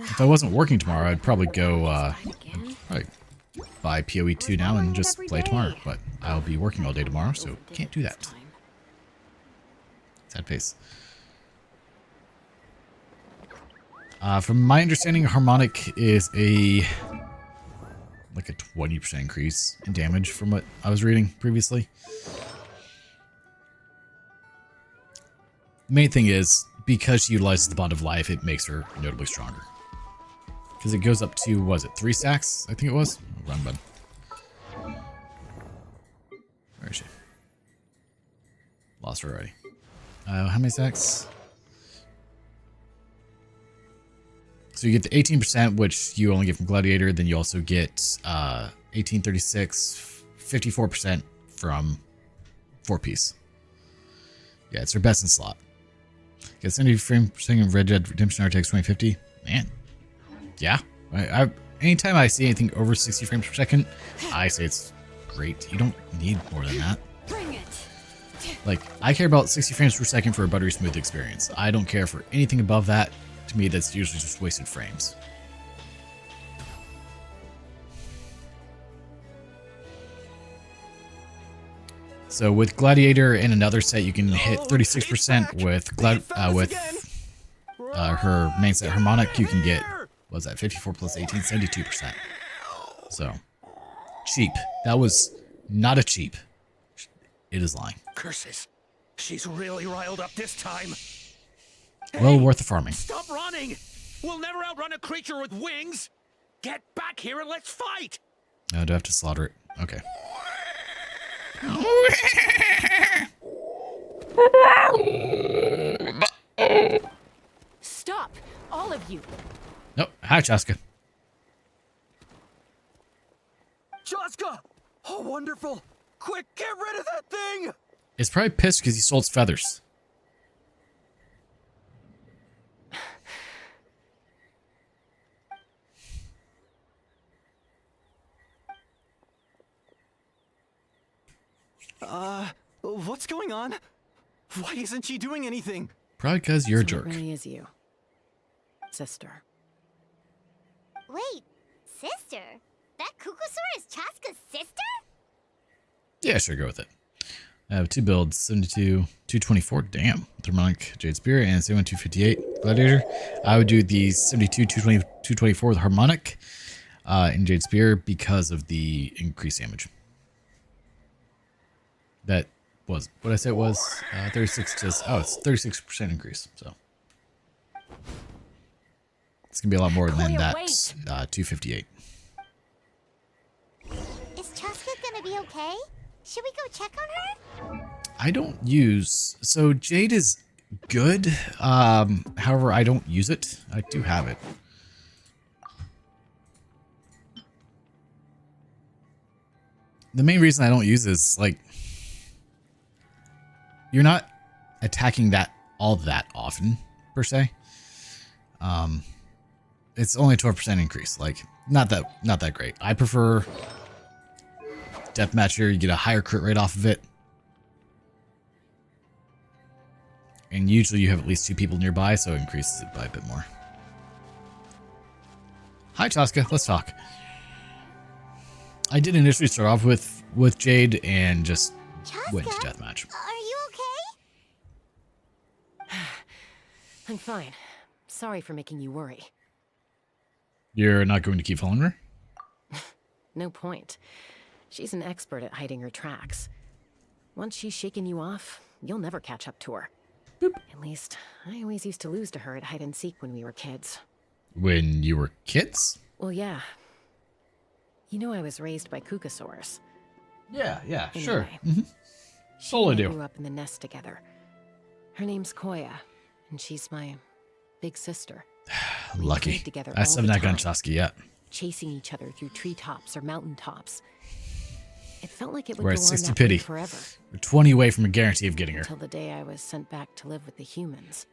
If I wasn't working tomorrow, I'd probably go buy PoE 2 now and just play tomorrow. But I'll be working all day tomorrow, so can't do that. Sad face. From my understanding, Harmonic is like a 20% increase in damage from what I was reading previously. The main thing is, because she utilizes the Bond of Life, it makes her notably stronger. Because it goes up to, was it 3 stacks? I think it was. Oh, run, bud. Where is she? Lost her already. How many stacks? So you get the 18%, which you only get from Gladiator. Then you also get 1836, 54% from 4-piece. Yeah, it's her best in slot. Get 70 frames per second Red Dead Redemption RTX 2050. Man. Yeah. Anytime I see anything over 60 frames per second, I say it's great. You don't need more than that. Bring it. Like, I care about 60 frames per second for a buttery smooth experience. I don't care for anything above that. To me, that's usually just wasted frames. So with Gladiator and another set, you can hit 36% with her main set Harmonic. You can get, what was that, 54 plus 18, 72%. So cheap. That was not a cheap. It is lying. Curses. She's really riled up this time. Well worth the farming. Stop running! We'll never outrun a creature with wings! Get back here and let's fight! No, do I have to slaughter it? Okay. Stop! All of you! Nope. Hi, Chaska. Chaska! Oh, wonderful! Quick, get rid of that thing! It's probably pissed because he sold its feathers. What's going on? Why isn't she doing anything? Probably because you're a jerk. It really is you. Sister. Wait, sister? That Kukusaur is Chaska's sister? Yeah, sure, go with it. I have 2 builds, 72, 224, damn. Harmonic, Jade Spear, and 71, 258 Gladiator. I would do the 72, 220, 224 with Harmonic and Jade Spear because of the increased damage. That was, what I said was 36 to, oh, it's 36% increase, so. It's going to be a lot more than that 258. Is Chaska gonna be okay? Should we go check on her? I don't use, so Jade is good, however I don't use it. I do have it. The main reason I don't use it is, like, you're not attacking that all that often, per se. It's only a 12% increase, like, not that great. I prefer Deathmatch here, you get a higher crit rate off of it. And usually you have at least 2 people nearby, so it increases it by a bit more. Hi, Chaska. Let's talk. I did initially start off with Jade and just went to Deathmatch. Are you okay? I'm fine. Sorry for making you worry. You're not going to keep following her? No point. She's an expert at hiding her tracks. Once she's shaken you off, you'll never catch up to her. Boop. At least, I always used to lose to her at hide and seek when we were kids. When you were kids? Well, yeah. You know I was raised by Kukasaurs. Yeah, Anyway, sure. She and I grew up in the nest together. Her name's Koya, and she's my big sister. Lucky. played together I all still the haven't gotten time, Chosky yet. chasing each other through treetops or mountaintops. It felt like it would We're go at on 60 that pity. way forever. We're 20 away from a guarantee of getting her. Until the day I was sent back to live with the humans.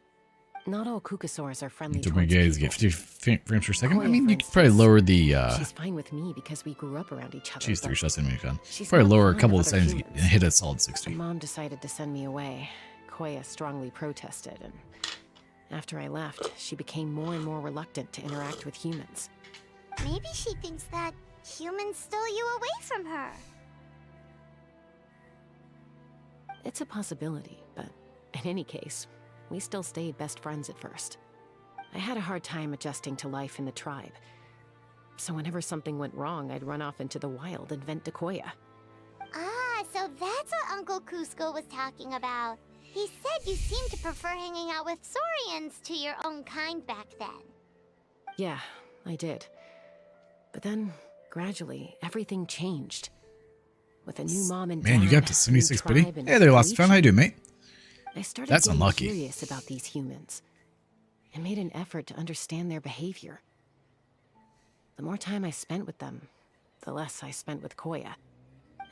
Not all Kukasaurs are friendly Took my towards gaze to people. get 50 frames per second. I Koya, mean, for you could probably lower the. She's fine with me because we grew up around each other. Geez, 3 but shots in gun. she's Probably not lower a fond couple of other settings humans. and hit a solid 60. When Mom decided to send me away, Koya strongly protested, and after I left, she became more and more reluctant to interact with humans. Maybe she thinks that humans stole you away from her. It's a possibility, but in any case, we still stayed best friends at first. I had a hard time adjusting to life in the tribe, so whenever something went wrong, I'd run off into the wild and vent to Koya. Ah, so that's what Uncle Cusco was talking about. He said you seemed to prefer hanging out with Saurians to your own kind back then. Yeah, I did. But then, gradually, everything changed. With a new mom and dad, Man, you got to new 76 pity. tribe, and Hey there, Lost Fan. How you doing, mate? I started That's getting unlucky. curious about these humans. I made an effort to understand their behavior. The more time I spent with them, the less I spent with Koya.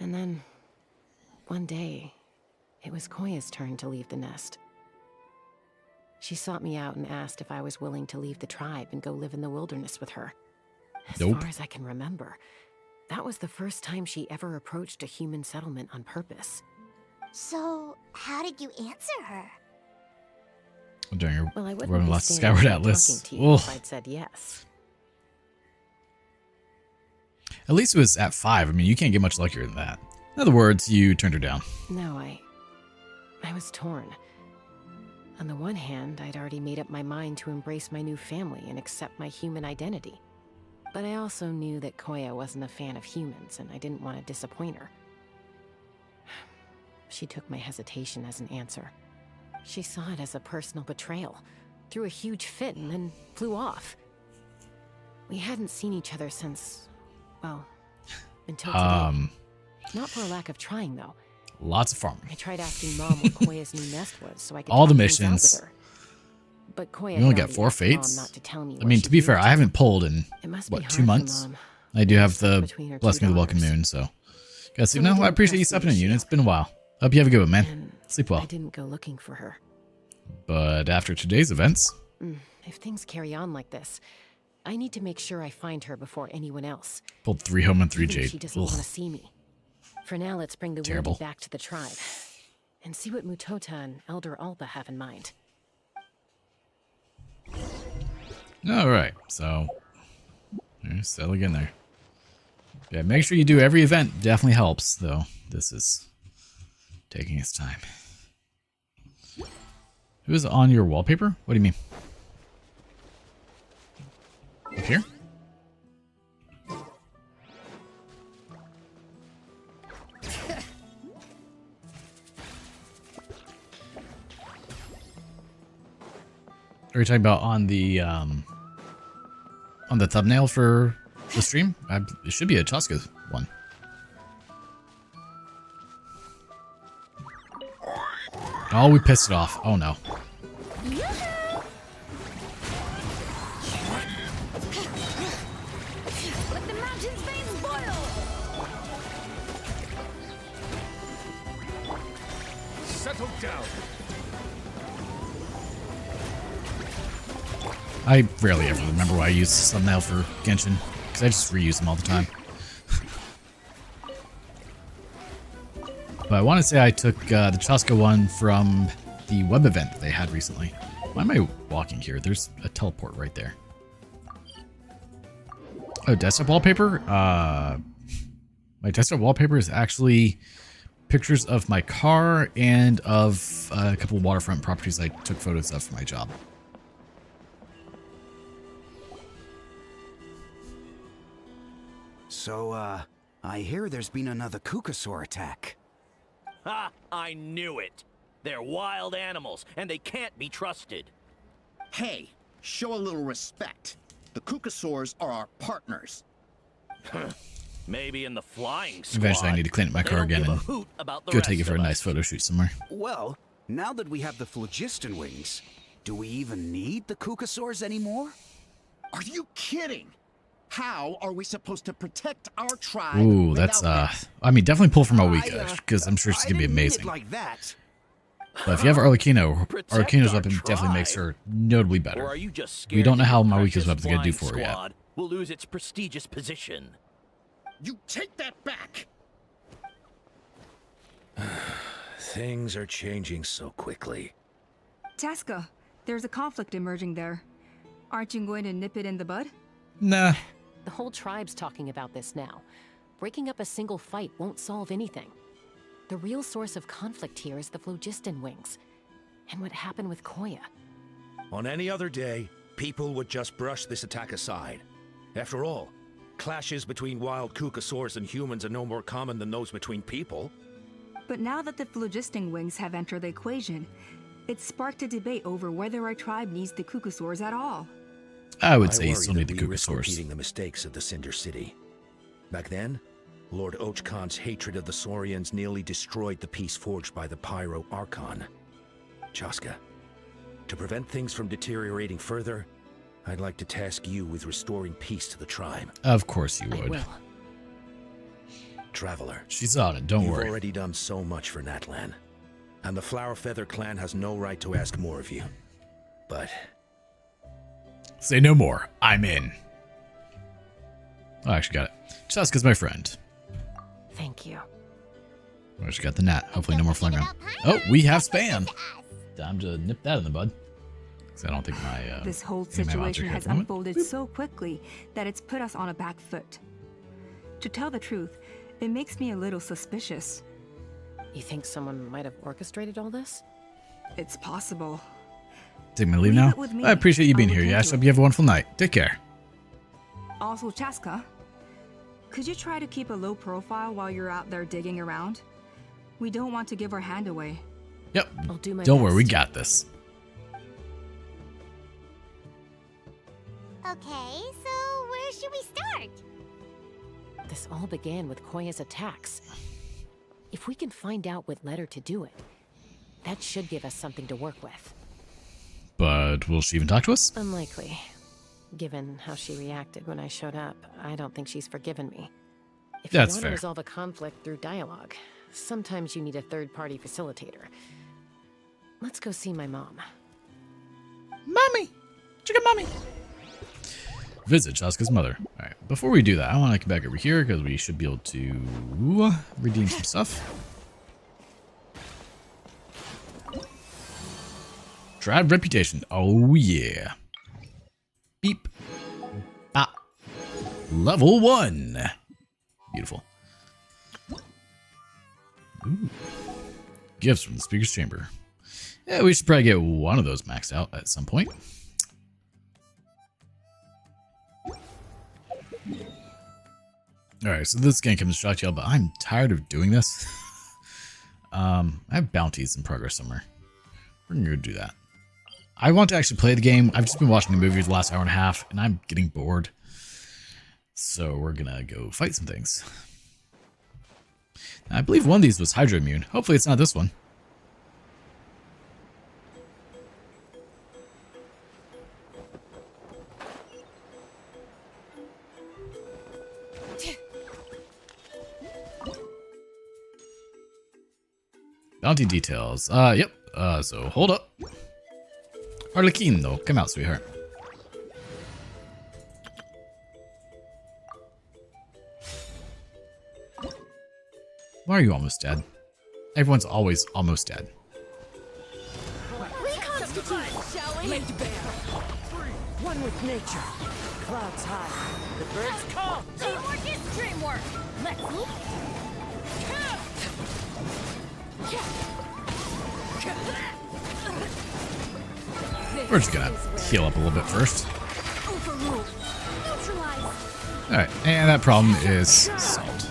And then, one day, it was Koya's turn to leave the nest. She sought me out and asked if I was willing to leave the tribe and go live in the wilderness with her. As Nope. far as I can remember, that was the first time she ever approached a human settlement on purpose. So, how did you answer her? I'm doing her Well, I wouldn't running be lost standing Skyward here Atlas. talking to you Ugh. if I'd said yes. At least it was at 5. I mean, you can't get much luckier than that. In other words, you turned her down. No, I was torn. On the one hand, I'd already made up my mind to embrace my new family and accept my human identity. But I also knew that Koya wasn't a fan of humans, and I didn't want to disappoint her. She took my hesitation as an answer. She saw it as a personal betrayal, threw a huge fit, and then flew off. We hadn't seen each other since, well, until today. Not for a lack of trying, though. Lots of farming. I tried asking Mom what Koya's new nest was, so I could All the talk things out missions. with her. But Koya You only had got already 4 asked Mom fates. not to tell me I what mean, she to be fair, moved I haven't pulled in, It must be what, hard 2 for months? Mom. I do have the Between her Blessing of the two Welcome daughters. Moon, so. Gotta sleep So I now. I didn't appreciate you press the stepping in, issue. Unit. It's been a while. Hope you have a good one, man. And Sleep well. I didn't go looking for her. But after today's events, If things carry on like this, I need to make sure I find her before anyone else. pulled 3 home and 3 Even if jade. she doesn't Ugh. want to see me. For now, let's bring the Terrible. Wounded back to the tribe. And see what Mutota and Elder Alba have in mind. Alright, so. Settle again there. Yeah, make sure you do every event. Definitely helps, though. This is taking its time. Who's on your wallpaper? What do you mean? Up here? Are you talking about on the thumbnail for the stream? It should be a Chaska one. Oh, we pissed it off. Oh no. Let the mountain's veins boil! Settle down. I rarely ever remember why I use this thumbnail for Genshin, because I just reuse them all the time. But I want to say I took the Chaska one from the web event that they had recently. Why am I walking here? There's a teleport right there. Oh, desktop wallpaper? My desktop wallpaper is actually pictures of my car and of a couple of waterfront properties I took photos of for my job. So, I hear there's been another Kukasaur attack. Ha! I knew it! They're wild animals, and they can't be trusted. Hey, show a little respect. The Kukasaurs are our partners. Maybe in the flying squad. Eventually I need to clean up my but they car don't again give a and hoot about the go rest take it for a of nice us. photo shoot somewhere. Well, now that we have the phlogiston wings, Do we even need the Kukasaurs anymore? Are you kidding? How are we supposed to protect our tribe? Ooh, that's I mean, definitely pull from Awika, because I'm sure she's gonna be didn't mean it amazing. like that. But if you have Arlecchino, Protect Arlecchino's our weapon definitely tribe? makes her notably Or better. are you just scared We don't know that how your Mawika's precious weapon's gonna do flying for her yet. squad will lose its prestigious position? You take that back! Things are changing so quickly. Chaska, there's a conflict emerging there. Aren't you going to nip it in the bud? Nah. The whole tribe's talking about this now. Breaking up a single fight won't solve anything. The real source of conflict here is the phlogiston wings. And what happened with Koya. On any other day, people would just brush this attack aside. After all, clashes between wild Kukasaurs and humans are no more common than those between people. But now that the phlogiston wings have entered the equation, it's sparked a debate over whether our tribe needs the Kukasaurs at all. I would say you worry still need that the we risk Kukasaurs. repeating the mistakes of the Cinder City. Back then, Lord Ochkon's hatred of the Saurians nearly destroyed the peace forged by the Pyro Archon. Chaska, to prevent things from deteriorating further, I'd like to task you with restoring peace to the tribe. Of course you would. Traveler. She's on it, don't worry. You've already done so much for Natlan, and the Flower Feather clan has no right to ask more of you. But Say no more. I'm in. Oh, I actually got it. Chaska's my friend. Thank you. Oh, she got the gnat. Hopefully no more flying around. Oh, we have spam. Time to nip that in the bud. Because I don't think my This whole any of my mods are situation here at has the moment. unfolded so quickly that it's put us on a back foot. To tell the truth, it makes me a little suspicious. You think someone might have orchestrated all this? It's possible. Take me to leave Leave now? it with me. I appreciate you being I'll here, look Yash. into Hope you have a wonderful night. Take care. Also, Chaska, could you try to keep a low profile while you're out there digging around? We don't want to give our hand away. Yep. I'll do my Don't worry, we best. got this. Okay, so where should we start? This all began with Koya's attacks. If we can find out what led her to do it, that should give us something to work with. But will she even talk to us? Unlikely. Given how she reacted when I showed up, I don't think she's forgiven me. If That's you want fair. to resolve a conflict through dialogue, sometimes you need a third-party facilitator. Let's go see my mom. Mommy! Chicken mommy! Visit Chaska's mother. Alright, before we do that, I want to get back over here because we should be able to redeem some stuff. Tribe reputation. Oh yeah. Beep. Ah. Level 1. Beautiful. Ooh. Gifts from the speaker's chamber. Yeah, we should probably get one of those maxed out at some point. Alright, so this game comes to shock y'all, but I'm tired of doing this. I have bounties in progress somewhere. We're gonna go do that. I want to actually play the game. I've just been watching the movie for the last hour and a half, and I'm getting bored. So we're gonna go fight some things. I believe one of these was Hydro Immune. Hopefully it's not this one. Bounty details. Yep. So hold up. Arlecchino, come out, sweetheart. Why are you almost dead? Everyone's always almost dead. Reconstitute, shall we? Laid bare. One with nature. Clouds high. The birds come. Teamwork is dreamwork. Let's look. We're just gonna heal up a little bit first. Overrule. Neutralize. Alright, and that problem is solved.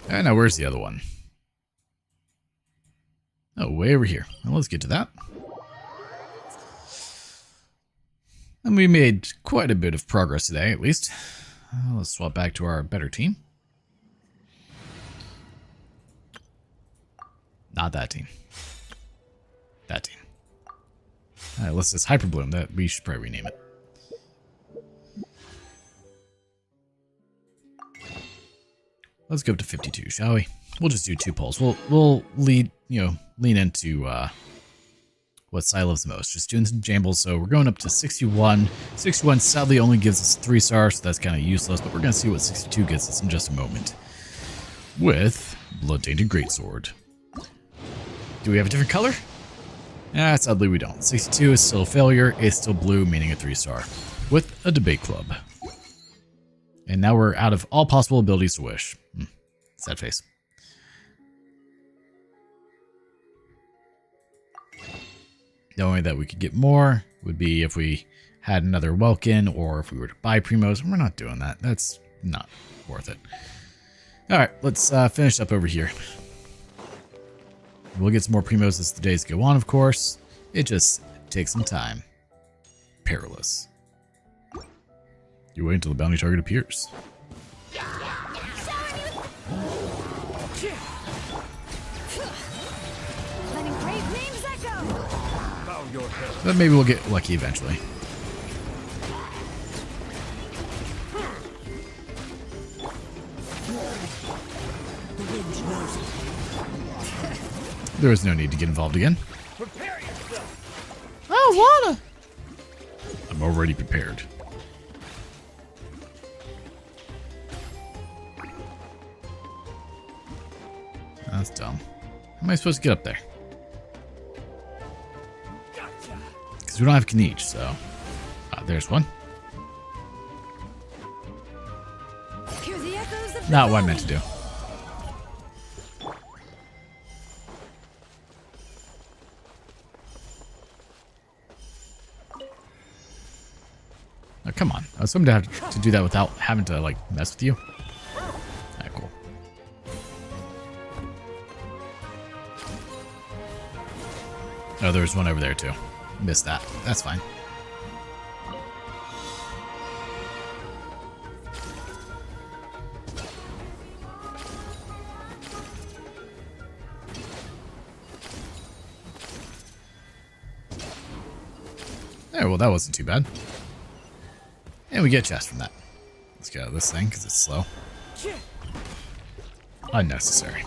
And now where's the other one? Oh, way over here. Well, let's get to that. And we made quite a bit of progress today, at least. Let's swap back to our better team. Not that team. That team. Alright, let's just Hyper Bloom. That we should probably rename it. Let's go up to 52, shall we? We'll just do 2 polls. We'll lean into what Sai loves the most. Just doing some jambles. So we're going up to 61. 61 sadly only gives us 3 stars, so that's kind of useless. But we're gonna see what 62 gets us in just a moment. With Blood Tainted Greatsword. Do we have a different color? Sadly we don't. 62 is still a failure. It's still blue, meaning a 3-star. With a debate club. And now we're out of all possible abilities to wish. Sad face. The only way that we could get more would be if we had another Welkin or if we were to buy Primos. We're not doing that. That's not worth it. Alright, let's finish up over here. We'll get some more Primos as the days go on, of course. It just takes some time. Perilous. You wait until the bounty target appears. But maybe we'll get lucky eventually. There is no need to get involved again. Oh, water! I'm already prepared. That's dumb. How am I supposed to get up there? Because we don't have Kniech, so... there's one. Not what I meant to do. Oh, come on. I was hoping to have to do that without having to, like, mess with you. Alright, cool. Oh, there's one over there, too. Missed that. That's fine. There, well, that wasn't too bad. And we get a chest from that. Let's get out of this thing, because it's slow. Unnecessary.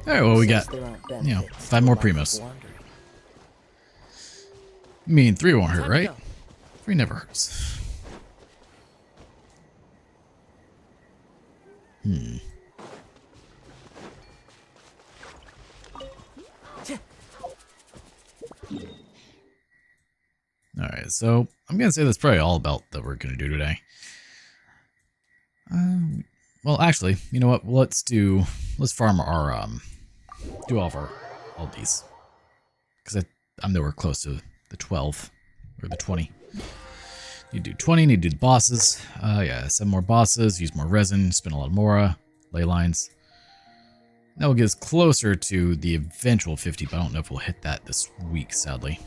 Alright, well, we got, 5 more Primos. I mean, 3 won't hurt, right? 3 never hurts. Alright, so I'm going to say that's probably all about that we're going to do today. Well, actually, you know what? Let's farm our, do all these. Because I'm nowhere close to the 12 or the 20. Need to do 20, need to do the bosses. Yeah, 7 more bosses, use more resin, spin a lot of Mora, ley lines. That will get us closer to the eventual 50, but I don't know if we'll hit that this week, sadly.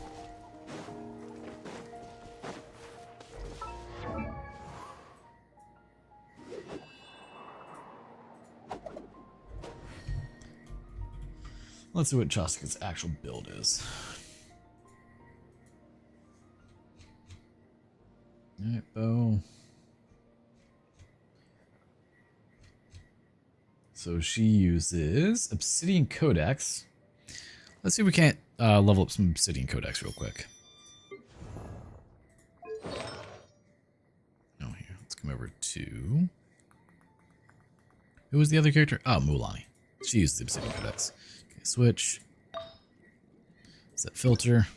Let's see what Chasuka's actual build is. Alright, bow. So she uses Obsidian Codex. Let's see if we can't level up some Obsidian Codex real quick. Oh, here. Let's come over to... Who was the other character? Oh, Mulani. She used the Obsidian Codex. Okay, switch. Set filter.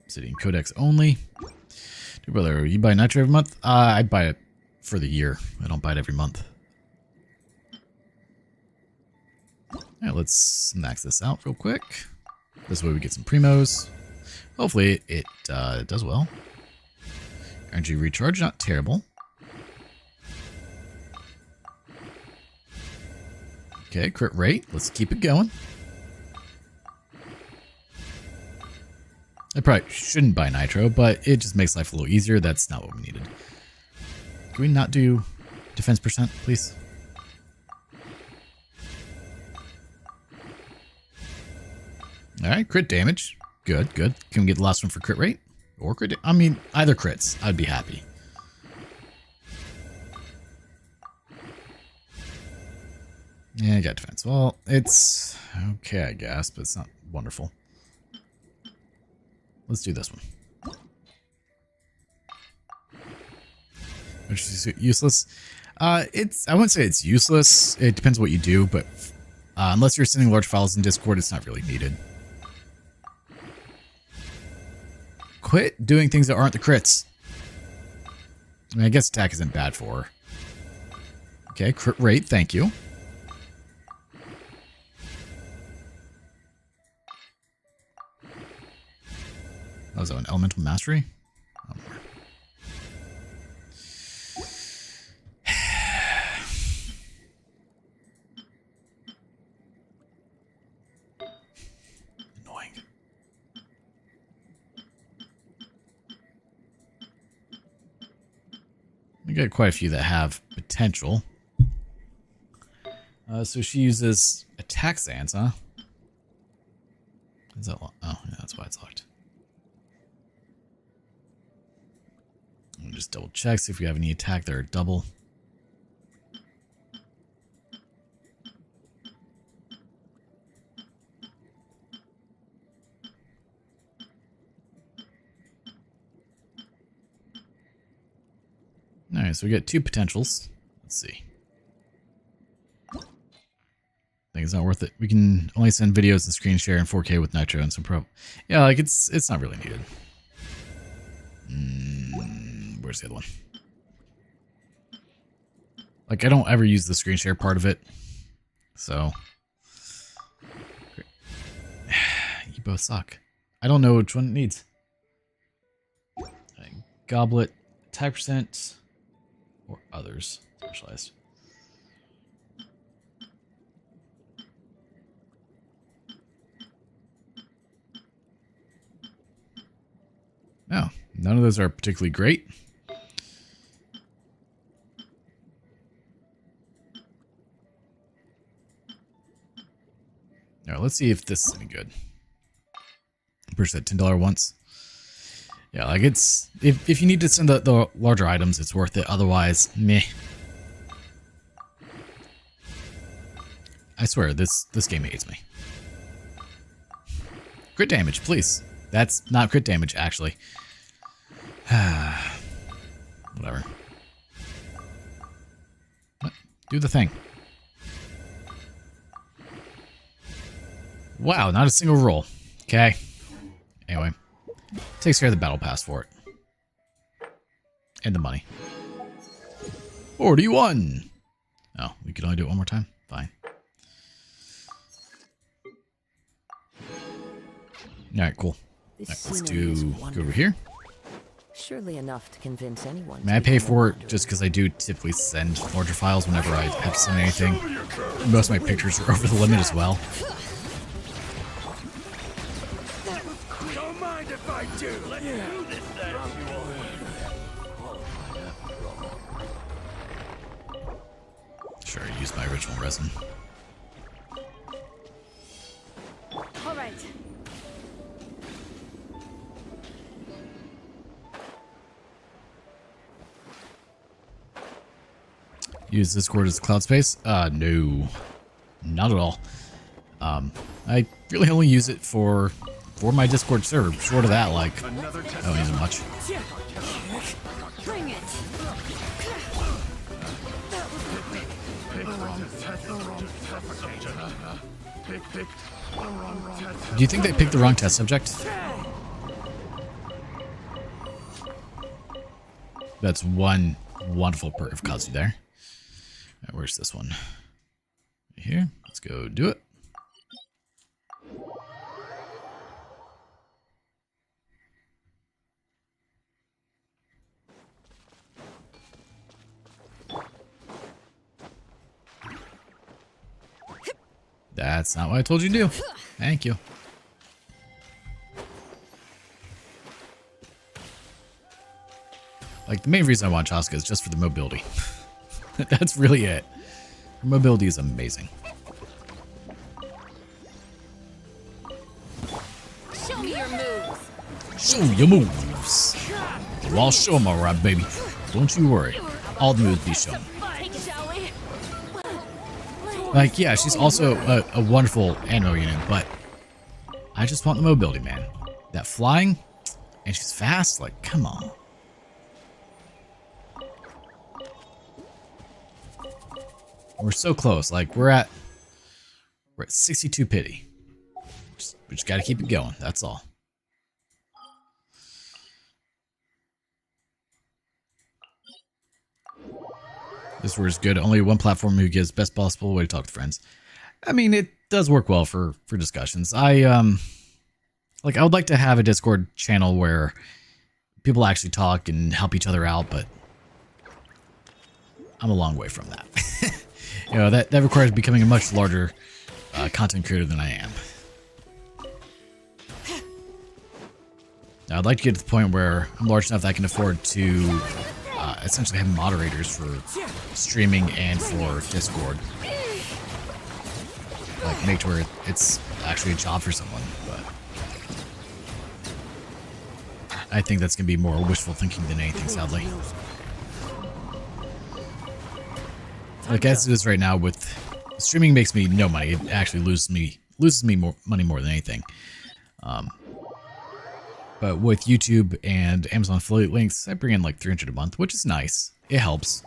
Obsidian Codex only. Dude, brother, you buy Nitro every month? I buy it for the year. I don't buy it every month. Alright, let's max this out real quick. This way we get some Primos. Hopefully it does well. Energy recharge, not terrible. Okay, crit rate. Let's keep it going. I probably shouldn't buy Nitro, but it just makes life a little easier. That's not what we needed. Can we not do defense percent, please? All right, crit damage. Good, good. Can we get the last one for crit rate? Or crit? I mean, either crits. I'd be happy. Yeah, I got defense. Well, it's okay, I guess, but it's not wonderful. Let's do this one. Which is useless. I wouldn't say it's useless. It depends what you do, but unless you're sending large files in Discord, it's not really needed. Quit doing things that aren't the crits. I mean, I guess attack isn't bad for her. Okay, crit rate, thank you. Oh, is that an elemental mastery? Oh, annoying. We got quite a few that have potential. So she uses attack sands, huh? Is that oh, yeah, that's why it's locked. Let me just double check, see if we have any attack that are double. Alright, so we got 2 potentials. Let's see. I think it's not worth it. We can only send videos and screen share in 4K with Nitro and some pro. Yeah, like it's not really needed. Where's the other one? Like, I don't ever use the screen share part of it. So. You both suck. I don't know which one it needs. Goblet, attack percent, or others. Specialized. No, none of those are particularly great. Now let's see if this is any good. Purchase that $10 once. Yeah, like it's if you need to send the larger items, it's worth it. Otherwise, meh. I swear this game hates me. Crit damage, please. That's not crit damage, actually. Whatever. Do the thing. Wow, not a single roll. Okay. Anyway. Takes care of the battle pass for it. And the money. 41! Oh, we could only do it one more time? Fine. Alright, cool. Right, let's go over here. Surely enough to convince anyone. May I pay for it just because I do typically send larger files whenever I have to send anything. Most of my pictures are over the limit as well. Don't mind if I do. Let's do this then. Sure, I use my original resin. All right. Use Discord as cloud space? No. Not at all. I really only use it for my Discord server. Short of that, like, I don't use it much. Bring it. Do you think they picked the wrong test subject? That's one wonderful perk of Kazu there. Right, where's this one? Right here. Let's go do it. That's not what I told you to do. Thank you. Like, the main reason I want Chaska is just for the mobility. That's really it. Her mobility is amazing. Show your moves. Well, I'll show them alright, baby. Don't you worry. All the moves be shown. Like, yeah, she's also a wonderful animo unit, but I just want the mobility, man. That flying, and she's fast, like, come on. We're so close, like, we're at 62 pity. We just gotta keep it going, that's all. This word is good. Only one platform who gives best possible way to talk to friends. I mean, it does work well for discussions. I would like to have a Discord channel where people actually talk and help each other out, but I'm a long way from that. You know, that requires becoming a much larger content creator than I am. Now, I'd like to get to the point where I'm large enough that I can afford to essentially have moderators for streaming and for Discord. Like, make to where it's actually a job for someone, but I think that's going to be more wishful thinking than anything, sadly. Like, as it is right now, with streaming makes me no money. It actually loses me more money more than anything. But with YouTube and Amazon affiliate links, I bring in like 300 a month, which is nice. It helps.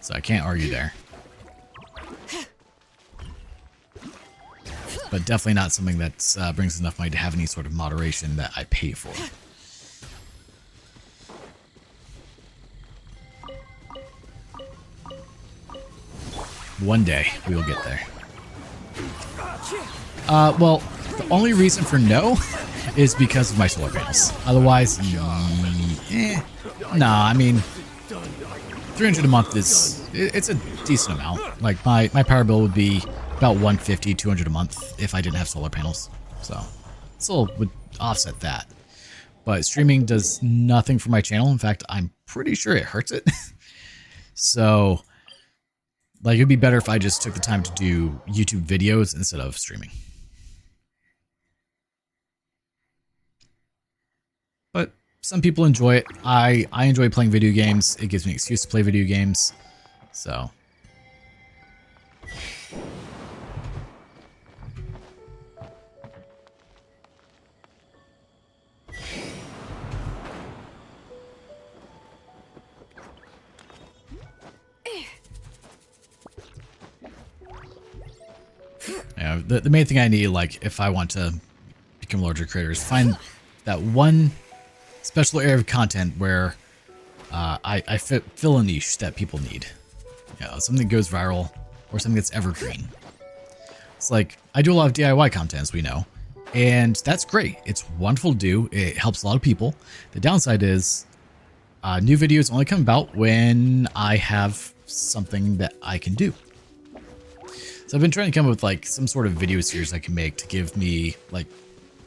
So I can't argue there. But definitely not something that brings enough money to have any sort of moderation that I pay for. One day, we will get there. Well, the only reason for no is because of my solar panels. Otherwise, nah, I mean, 300 a month it's a decent amount. Like, my power bill would be about 150, 200 a month if I didn't have solar panels. So, still would offset that. But streaming does nothing for my channel. In fact, I'm pretty sure it hurts it. So, like, it'd be better if I just took the time to do YouTube videos instead of streaming. But some people enjoy it. I enjoy playing video games. It gives me an excuse to play video games. So. Yeah, the main thing I need, like, if I want to become a larger creator, is find that one special area of content where I fill a niche that people need. You know, something that goes viral or something that's evergreen. It's like, I do a lot of DIY content, as we know, and that's great. It's wonderful to do. It helps a lot of people. The downside is new videos only come about when I have something that I can do. So I've been trying to come up with like some sort of video series I can make to give me like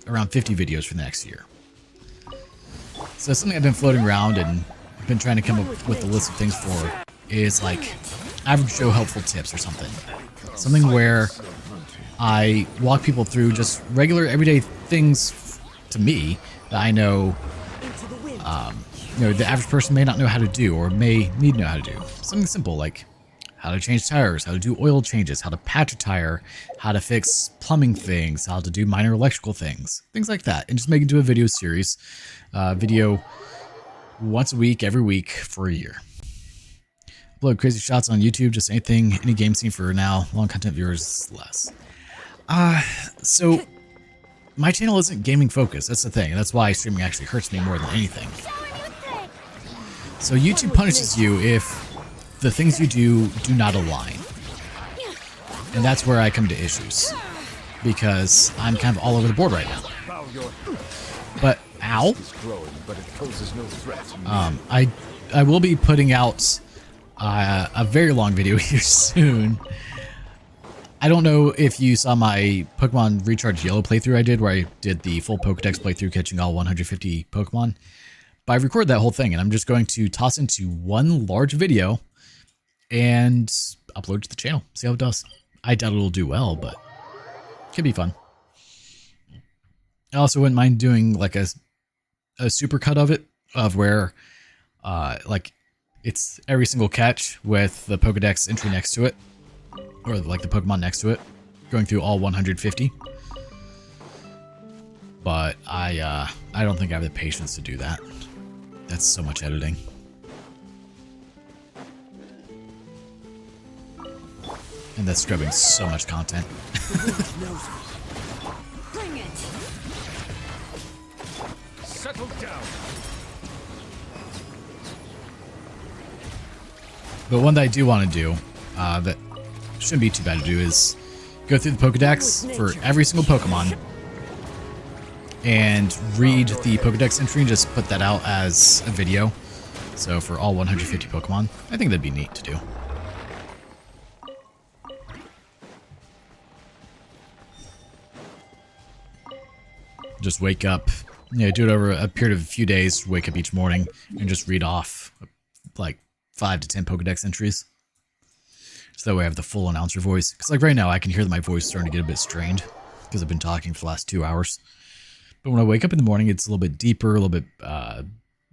around 50 videos for the next year. So something I've been floating around and I've been trying to come up with a list of things for is like average Joe helpful tips or something. Something where I walk people through just regular everyday things to me that I know, you know, the average person may not know how to do or may need to know how to do. Something simple like how to change tires, how to do oil changes, how to patch a tire, how to fix plumbing things, how to do minor electrical things like that. And just make it into a video series, video once a week, every week for a year. Upload crazy shots on YouTube, just anything, any game scene for now. Long content viewers less. So my channel isn't gaming focused. That's the thing. That's why streaming actually hurts me more than anything. So YouTube punishes you if the things you do not align. And that's where I come to issues. Because I'm kind of all over the board right now. But, ow. I will be putting out a very long video here soon. I don't know if you saw my Pokemon Recharge Yellow playthrough I did, where I did the full Pokedex playthrough catching all 150 Pokemon. But I recorded that whole thing, and I'm just going to toss into one large video and upload it to the channel. See how it does. I doubt it'll do well, but it could be fun. I also wouldn't mind doing like a super cut of it, of where like it's every single catch with the Pokedex entry next to it, or like the Pokemon next to it, going through all 150. But I don't think I have the patience to do that. That's so much editing. And that's scrubbing so much content. Bring it. Settle down. But one that I do want to do, that shouldn't be too bad to do, is go through the Pokedex for every single Pokemon and read the Pokedex entry and just put that out as a video. So for all 150 Pokemon, I think that'd be neat to do. Just wake up, do it over a period of a few days, wake up each morning and just read off like 5 to 10 Pokedex entries. So that way I have the full announcer voice. Because like right now I can hear that my voice is starting to get a bit strained because I've been talking for the last 2 hours. But when I wake up in the morning, it's a little bit deeper, a little bit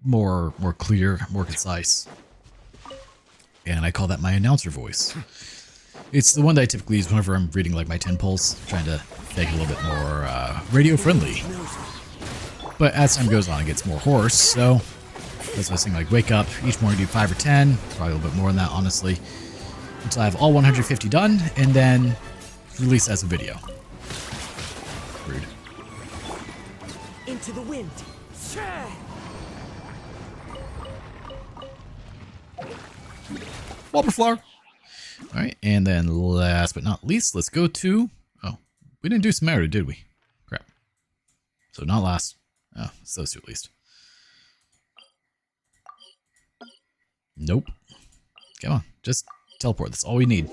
more clear, more concise. And I call that my announcer voice. It's the one that I typically use whenever I'm reading like my 10 polls, trying to make it a little bit more radio friendly. But as time goes on, it gets more hoarse, so that's why I was saying, like, wake up each morning, do 5 or 10, probably a little bit more than that, honestly, until I have all 150 done, and then release as a video. Rude. Into the wind. Wobberflower. Alright, and then last but not least, let's go to... Oh, we didn't do Samara, did we? Crap. So not last. Oh, it's those two at least. Nope. Come on, just teleport. That's all we need.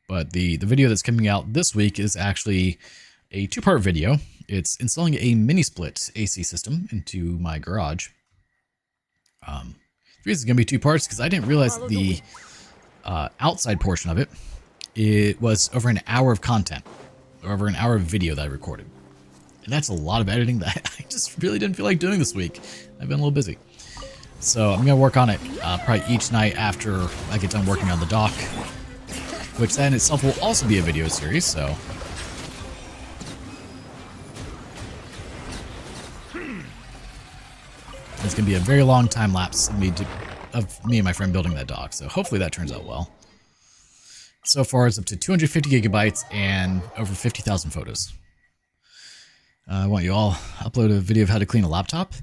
But the video that's coming out this week is actually a 2-part video. It's installing a mini-split AC system into my garage. The reason it's going to be 2 parts because I didn't realize the outside portion of it, it was over an hour of content, or over an hour of video that I recorded. And that's a lot of editing that I just really didn't feel like doing this week. I've been a little busy. So I'm going to work on it probably each night after I get done working on the dock, which that in itself will also be a video series, so... It's going to be a very long time lapse of me and my friend building that dock, so hopefully that turns out well. So far it's up to 250 gigabytes and over 50,000 photos. I want you all upload a video of how to clean a laptop.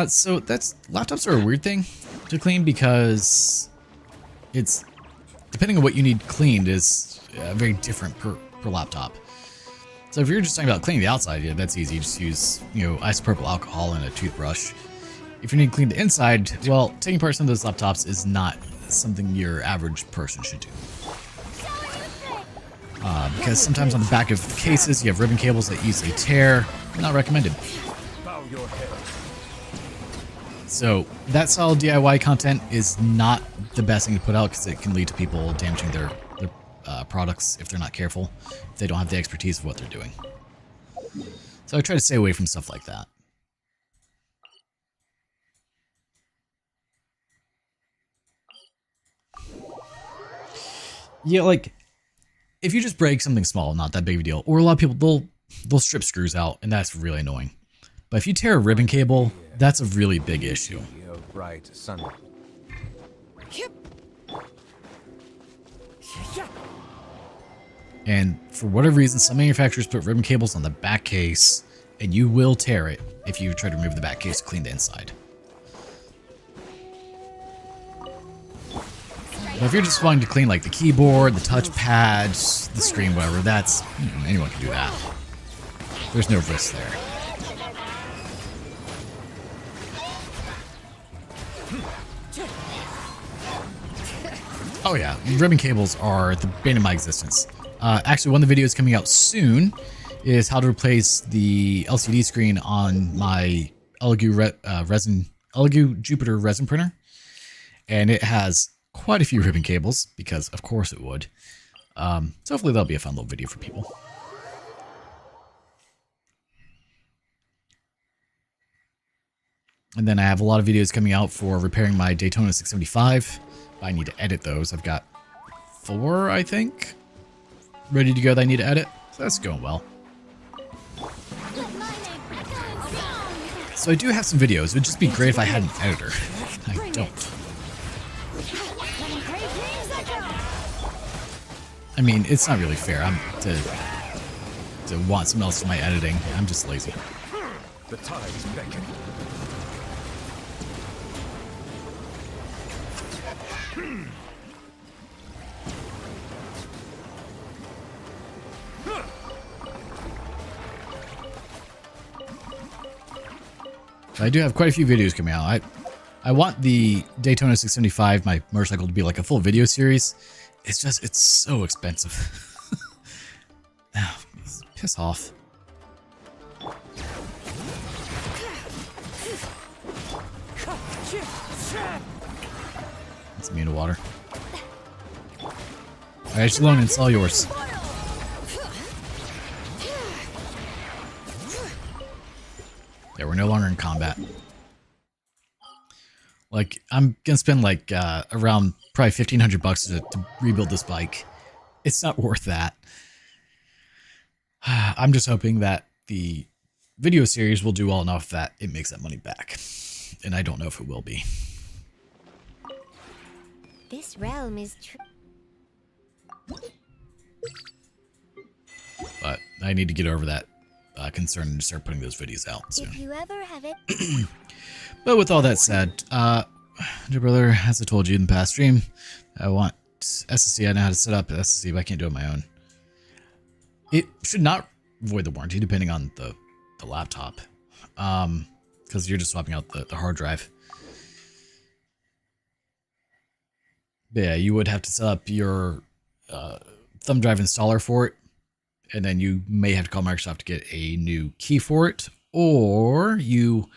So laptops are a weird thing to clean because it's, depending on what you need cleaned, is very different per laptop. So if you're just talking about cleaning the outside, yeah, that's easy. You just use, isopropyl alcohol and a toothbrush. If you need to clean the inside, well, taking apart some of those laptops is not something your average person should do. Because sometimes on the back of cases, you have ribbon cables that easily tear. Not recommended. So that style of DIY content is not the best thing to put out because it can lead to people damaging their products if they're not careful, if they don't have the expertise of what they're doing. So I try to stay away from stuff like that. Yeah, like, if you just break something small, not that big of a deal. Or a lot of people, they'll strip screws out, and that's really annoying. But if you tear a ribbon cable, that's a really big issue. Right, son. And for whatever reason, some manufacturers put ribbon cables on the back case, and you will tear it if you try to remove the back case to clean the inside. But if you're just wanting to clean like the keyboard, the touchpad, the screen, whatever, that's, anyone can do that. There's no risk there. Oh yeah, ribbon cables are the bane of my existence. Actually, one of the videos coming out soon is how to replace the LCD screen on my Elegoo Jupiter resin printer. And it has quite a few ribbon cables, because of course it would. So hopefully that'll be a fun little video for people. And then I have a lot of videos coming out for repairing my Daytona 675. I need to edit those. I've got 4, I think, ready to go that I need to edit. So that's going well. So I do have some videos. It would just be great if I had an editor. I don't. I mean, it's not really fair. I'm to want someone else for my editing. I'm just lazy. The tides beckon. I do have quite a few videos coming out. I want the Daytona 675, my motorcycle, to be like a full video series. It's just, it's so expensive. Oh, piss off. It's immune to water. Alright, Shalon, it's all yours. Yeah, we're no longer in combat. Like, I'm gonna spend like around probably $1,500 to rebuild this bike. It's not worth that. I'm just hoping that the video series will do well enough that it makes that money back. And I don't know if it will be. This realm is But I need to get over that concern and start putting those videos out soon. If you ever have it. But with all that said, dear brother, as I told you in the past stream, I want SSC. I know how to set up SSC, but I can't do it on my own. It should not void the warranty, depending on the laptop, because you're just swapping out the hard drive. But yeah, you would have to set up your thumb drive installer for it, and then you may have to call Microsoft to get a new key for it, or you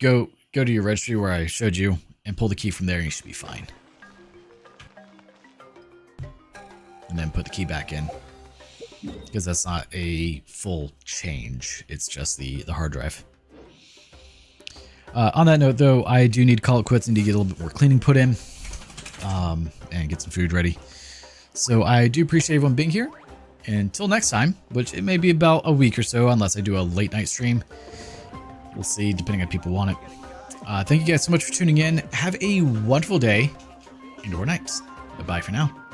go to your registry where I showed you and pull the key from there, and you should be fine. And then put the key back in, because that's not a full change. It's just the hard drive. On that note, though, I do need to call it quits and to get a little bit more cleaning put in, and get some food ready. So I do appreciate everyone being here. Until next time, which it may be about a week or so, unless I do a late night stream. We'll see, depending on people want it. Thank you guys so much for tuning in. Have a wonderful day and or night. Bye-bye for now.